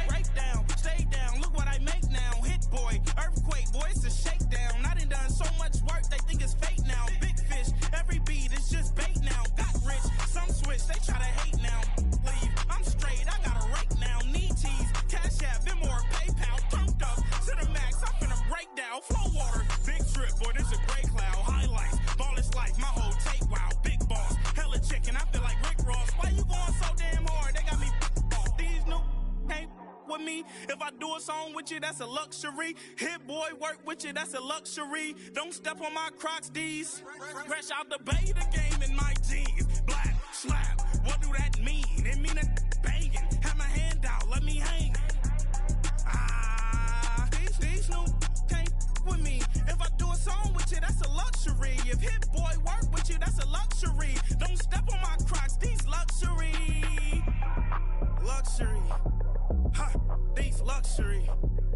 [SPEAKER 12] break down, stay down, look what I make now. Hit boy, earthquake, boy, it's a shakedown. I done so much work, they think it's fake now. Big fish, every beat is just bait now. Got rich, some switch, they try to hate now. Leave, I'm straight, I got a rake now. Need tease, cash app, been more PayPal. Turned up to the max, I'm finna break down. Flow water, big trip, boy, this a gray cloud. Highlights, ball is life, my whole take wild. Big boss, hella chicken, I feel like Rick Ross. Why you going so damn hard? They got me off. These new can't with me. If I do a song with you, that's a luxury. Hit boy, work with you, that's a luxury. Don't step on my Crocs, these. Fresh out the beta game in my jeans. Black, slap, what do that mean? It mean that banging. Have my hand out, let me hang. These new can't with me. If I do a song with you, that's a luxury. If hit boy work with you, that's a luxury. Don't step on my Crocs, these luxury. Luxury. Ha, these luxury.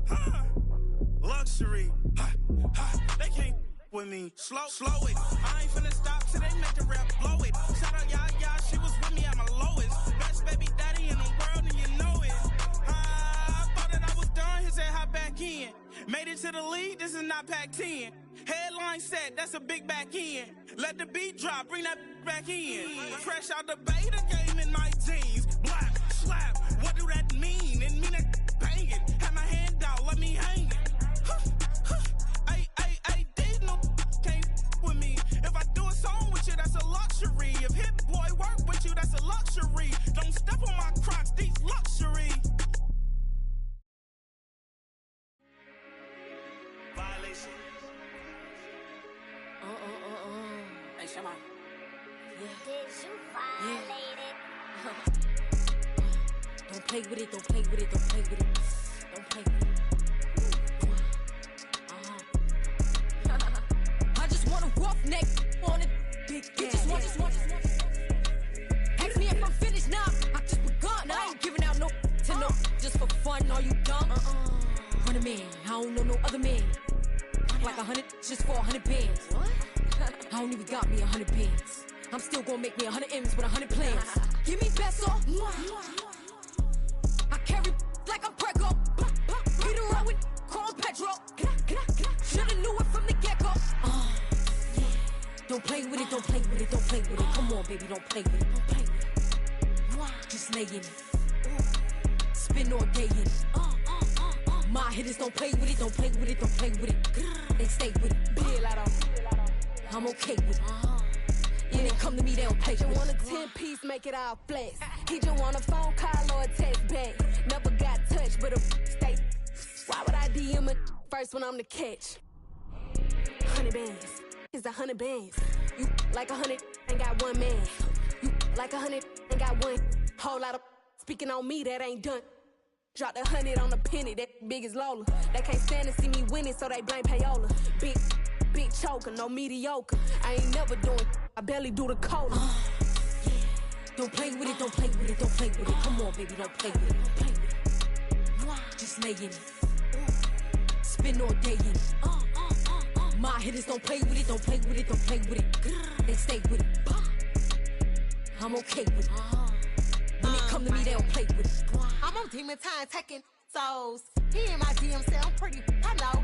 [SPEAKER 12] Ha, luxury. Ha, ha, they can't with me. Slow it. I ain't finna stop till they make the rap blow it. Shout out Yaya, she was with me at my lowest. Best baby daddy in the world and you know it. I thought that I was done, he said hop back in. Made it to the league, this is not Pac-10. Headline set, that's a big back end. Let the beat drop, bring that back in. Fresh out the beta game in my jeans. Black, slap, what do that mean? It mean that banging. Have my hand out, let me hang it. These no can't with me. If I do a song with you, that's a luxury. If hit boy work with you, that's a luxury. Don't step on my Crocs, these luxury. Violation. Hey, Shama.
[SPEAKER 13] Did you violate it?
[SPEAKER 14] Don't play with it, don't play with it, don't play with it. Don't play with it. I just want a roughneck on it. Big just want. Ask me if I'm finished now. I just begun. I ain't giving out no to no. Just for fun, are you dumb? Run a man, I don't know no other man. Like 100 just for 100 bands. I don't even got me 100 bands. I'm still gonna make me 100 M's with 100 plans. Give me peso. I carry like I'm Prego. Get a roll with Chrome Petro. Shoulda knew it from the get-go. Don't play with it, don't play with it, don't play with it. Come on, baby, don't play with it, don't play with it. Just lay in it. Spin all day in it. My hitters don't play with it, don't play with it, don't play with it. They stay with it. I'm okay with it. When it come to me, they don't play with it.
[SPEAKER 15] You want a 10-piece, make it all flex. He just want a phone call or a text back. Never got touched, but a stay. Why would I DM it first when I'm the catch? 100 bands. It's 100 bands. You like 100 ain't got one man. You like 100 ain't got one. Whole lot of speaking on me that ain't done. Dropped 100 on the penny, that big as Lola. They can't stand to see me winning, so they blame payola. Big choker, no mediocre. I ain't never doing, I barely do the cola.
[SPEAKER 14] Don't play with it, don't play with it, don't play with it. Come on, baby, don't play with it, don't play with it. Just lay in it. Spin all day in it. My hitters don't play with it, don't play with it, don't play with it. They stay with it. I'm okay with it. When it come to me, they don't play with it.
[SPEAKER 15] I'm on demon time taking souls. He in my DM say I'm pretty, I know.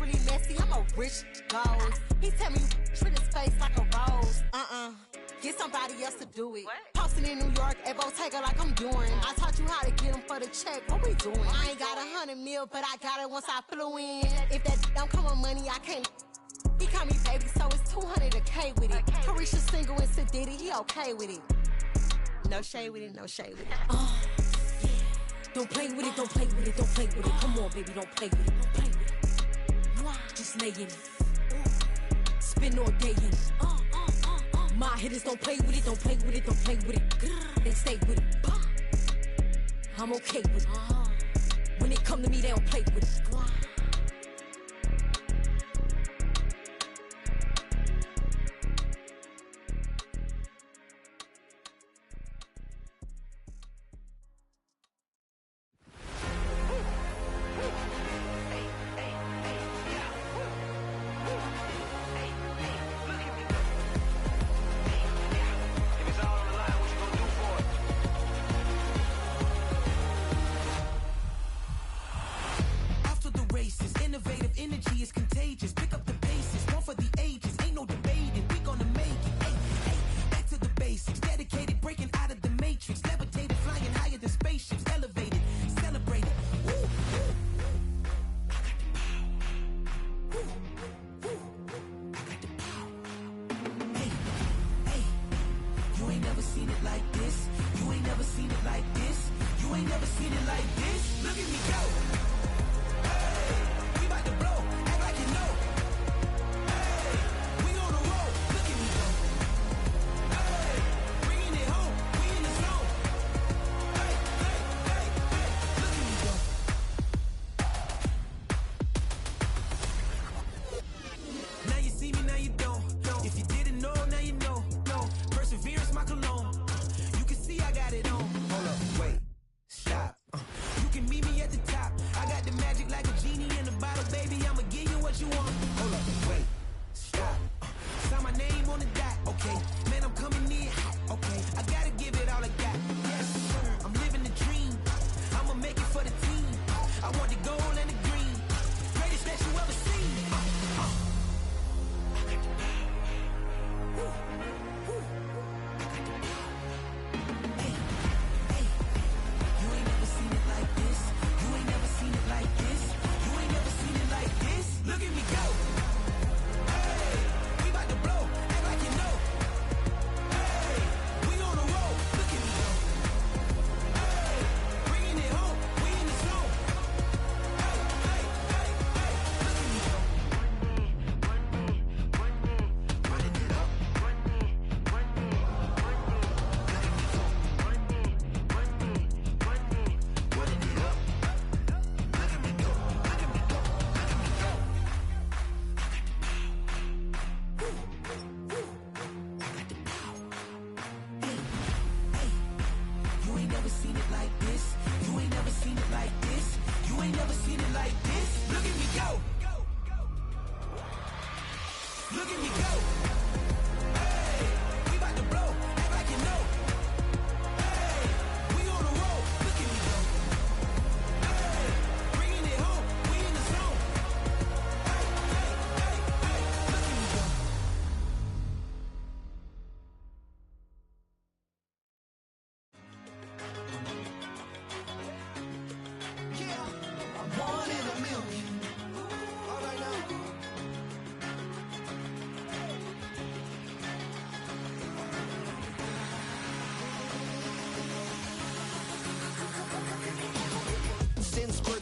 [SPEAKER 16] overly messy, I'm a rich gold. He tell me treat his face like a rose. Get somebody else to do it. Posting in New York at Bottega like I'm doing. I taught you how to get him for the check. What we doing? I ain't got 100 mil, but I got it once I flew in. If that don't come with money, I can't. He call me baby, so it's 200 a K with it. Carisha single and Sid Diddy, he okay with it. No shade with it, no shade with it.
[SPEAKER 14] Yeah. Don't play with it, don't play with it, don't play with it. Come on, baby, don't play with it, don't play with it. Just lay in it. Spin all day in it. My hitters don't play with it, don't play with it, don't play with it. They stay with it. I'm okay with it. When it come to me, they don't play with it.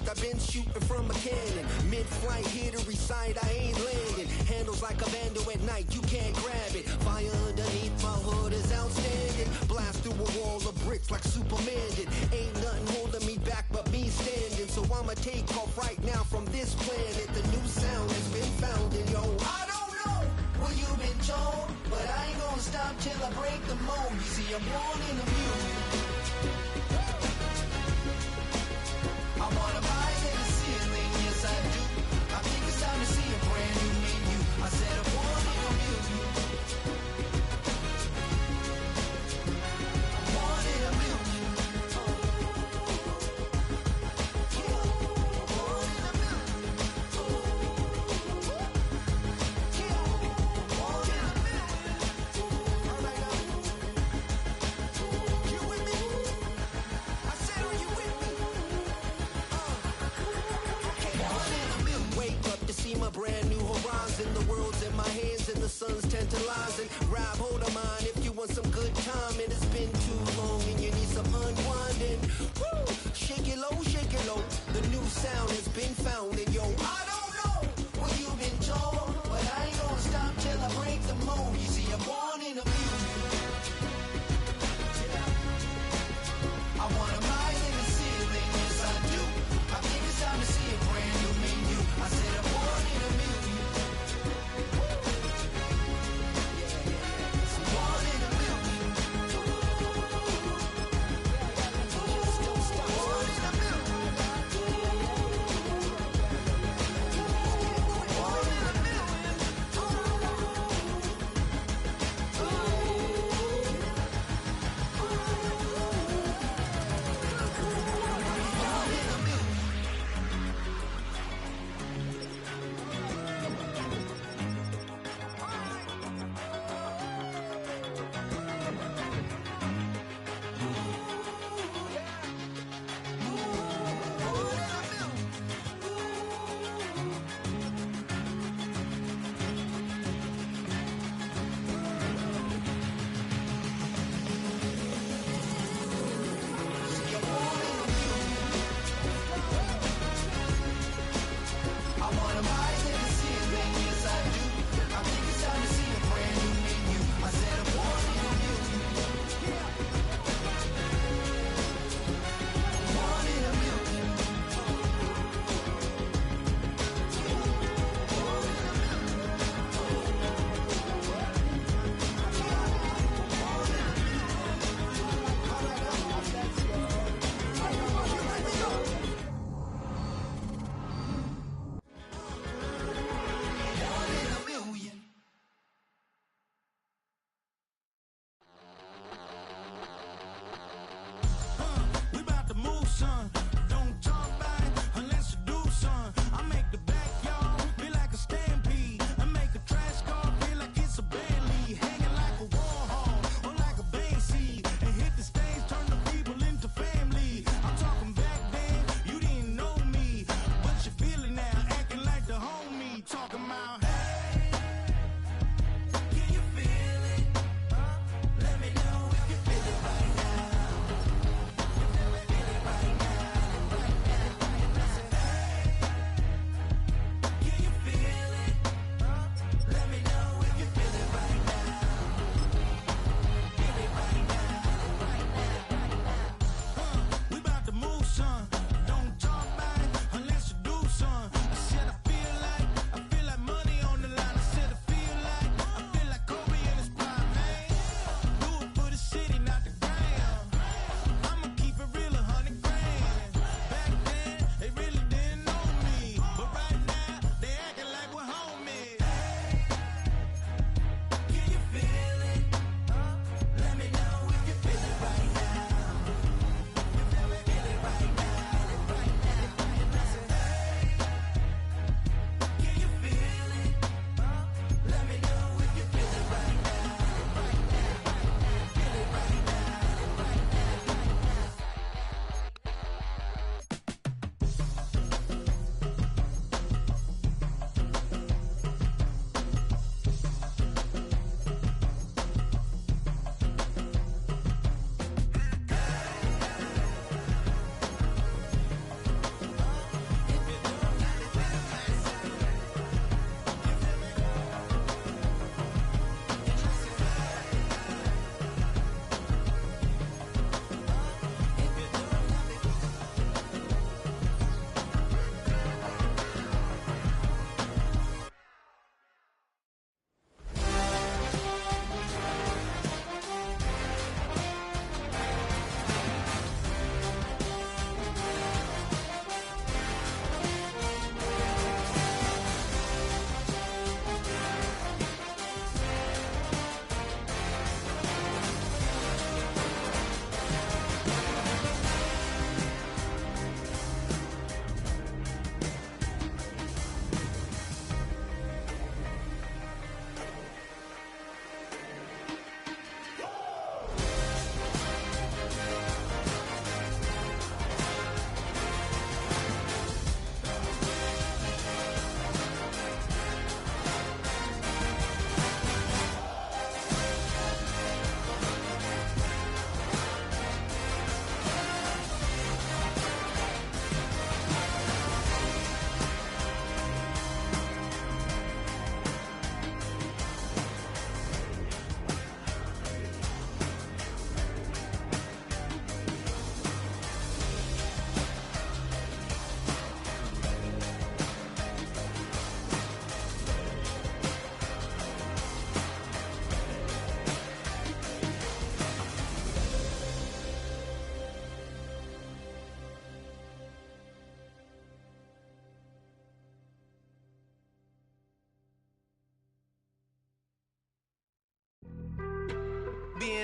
[SPEAKER 17] I've been shooting from a cannon. Mid-flight, here to recite, I ain't landing. Handles like a vandal at night, you can't grab it. Fire underneath my hood is outstanding. Blast through a wall of bricks like Superman did. Ain't nothing holding me back but me standing. So I'ma take off right now from this planet. The new sound has been founded, yo. I don't know what you've been told, but I ain't gonna stop till I break the mold. You see, I'm born in the music. I wanna rise in the ceiling, yes I do. I think it's time to see a brand new menu. I said I'm born in the music. I'm born in the music. I'm born in the music. the sun's tantalizing. Grab hold of mine if you want some good time. And it's been too long and you need some unwinding. Woo! Shake it low, shake it low. The new sound has been found. And yo, I don't know what you've been told, but I ain't gonna stop till I break the mold. You see, I'm born in a music. I want a mile in the ceiling, yes I do. I think it's time to see a brand new menu. I said I'm born in a million. I'm born in a million. Born in a million.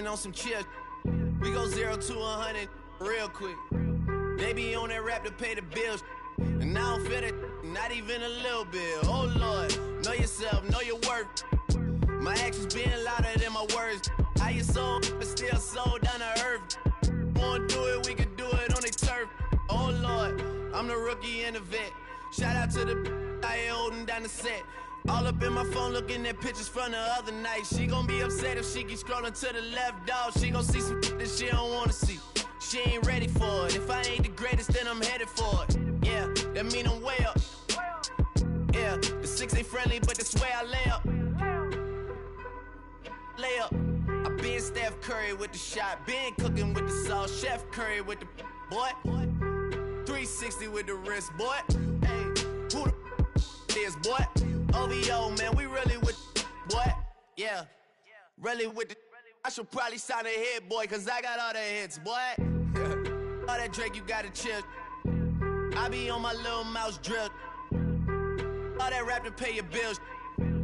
[SPEAKER 18] been on some chill. We go 0 to 100 real quick. They be on that rap to pay the bills. And I don't feel it, not even a little bit. Oh Lord, know yourself, know your worth. My actions being louder than my words. How you so, but still so down to earth. Wanna do it, we can do it on the turf. Oh Lord, I'm the rookie and the vet. Shout out to the I ain't holding down the set. All up in my phone looking at pictures from the other night. She gon' be upset if she keeps scrolling to the left, dog. She gon' see some that she don't wanna see. She ain't ready for it. If I ain't the greatest, then I'm headed for it. Yeah, that mean I'm way up. Yeah, the 6 ain't friendly, but that's where I lay up. Lay up. I been Steph Curry with the shot. Been cooking with the sauce. Chef Curry with the boy. 360 with the wrist, boy. Hey, who the is, boy? OVO, man, we really with boy. Yeah, really with the. I should probably sign a hit, boy, cause I got all the hits, boy. All that Drake, you gotta chill. I be on my little mouse drill. All that rap to pay your bills.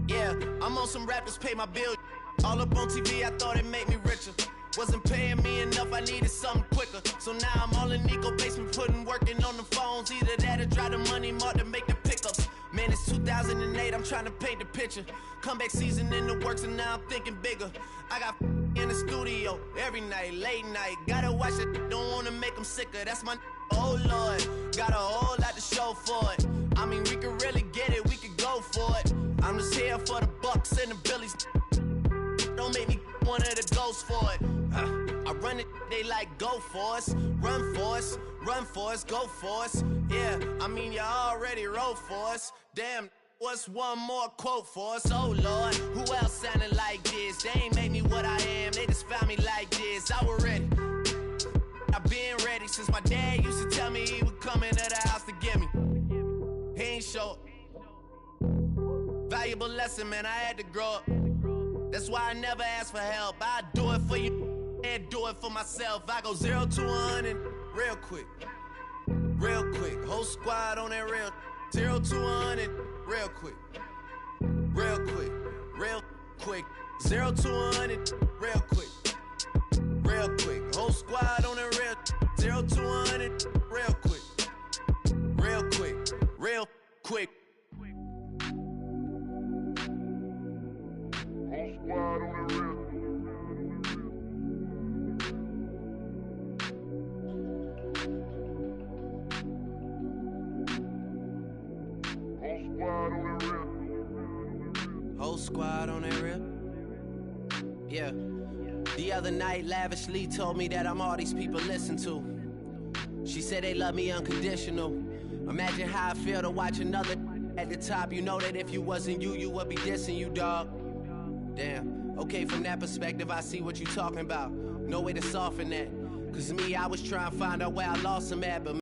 [SPEAKER 18] Yeah, I'm on some rappers pay my bills. All up on TV, I thought it made me richer. Wasn't paying me enough, I needed something quicker. So now I'm all in Nico basement, working on the phones. Either that or drive the money mark to make the pickups. Man, it's 2008, I'm trying to paint the picture. Comeback season in the works and now I'm thinking bigger. I got in the studio every night, late night. Gotta watch it, don't wanna make them sicker. That's my oh Lord, got a whole lot to show for it. I mean, we could really get it, we could go for it. I'm just here for the Bucks and the Billies. Don't make me one of the ghosts for it. I run it, they like go for us. Run for us, run for us, go for us. Yeah, I mean you already wrote for us. Damn, what's one more quote for us? Oh Lord, who else sounded like this? They ain't made me what I am, they just found me like this. I was ready, I've been ready since my dad used to tell me he would come into the house to get me. He ain't show. Valuable lesson, man, I had to grow up. That's why I never ask for help. I do it for you and do it for myself. I go 0 to 100 real quick. Real quick. Whole squad on that real. 0 to 100 real quick. Real quick. Real quick. 0 to 100 real quick. Real quick. Whole squad on that real. 0 to 100 real quick. Real quick. Real quick.
[SPEAKER 7] Squad on the real.
[SPEAKER 18] Whole squad on that real. Yeah. The other night, Lavishly told me that I'm all these people listen to. She said they love me unconditional. Imagine how I feel to watch another at the top. You know that if you wasn't you, you would be dissing you, dog. Damn, okay, from that perspective, I see what you talking about. No way to soften that. Cause me, I was trying to find out where I lost him at, but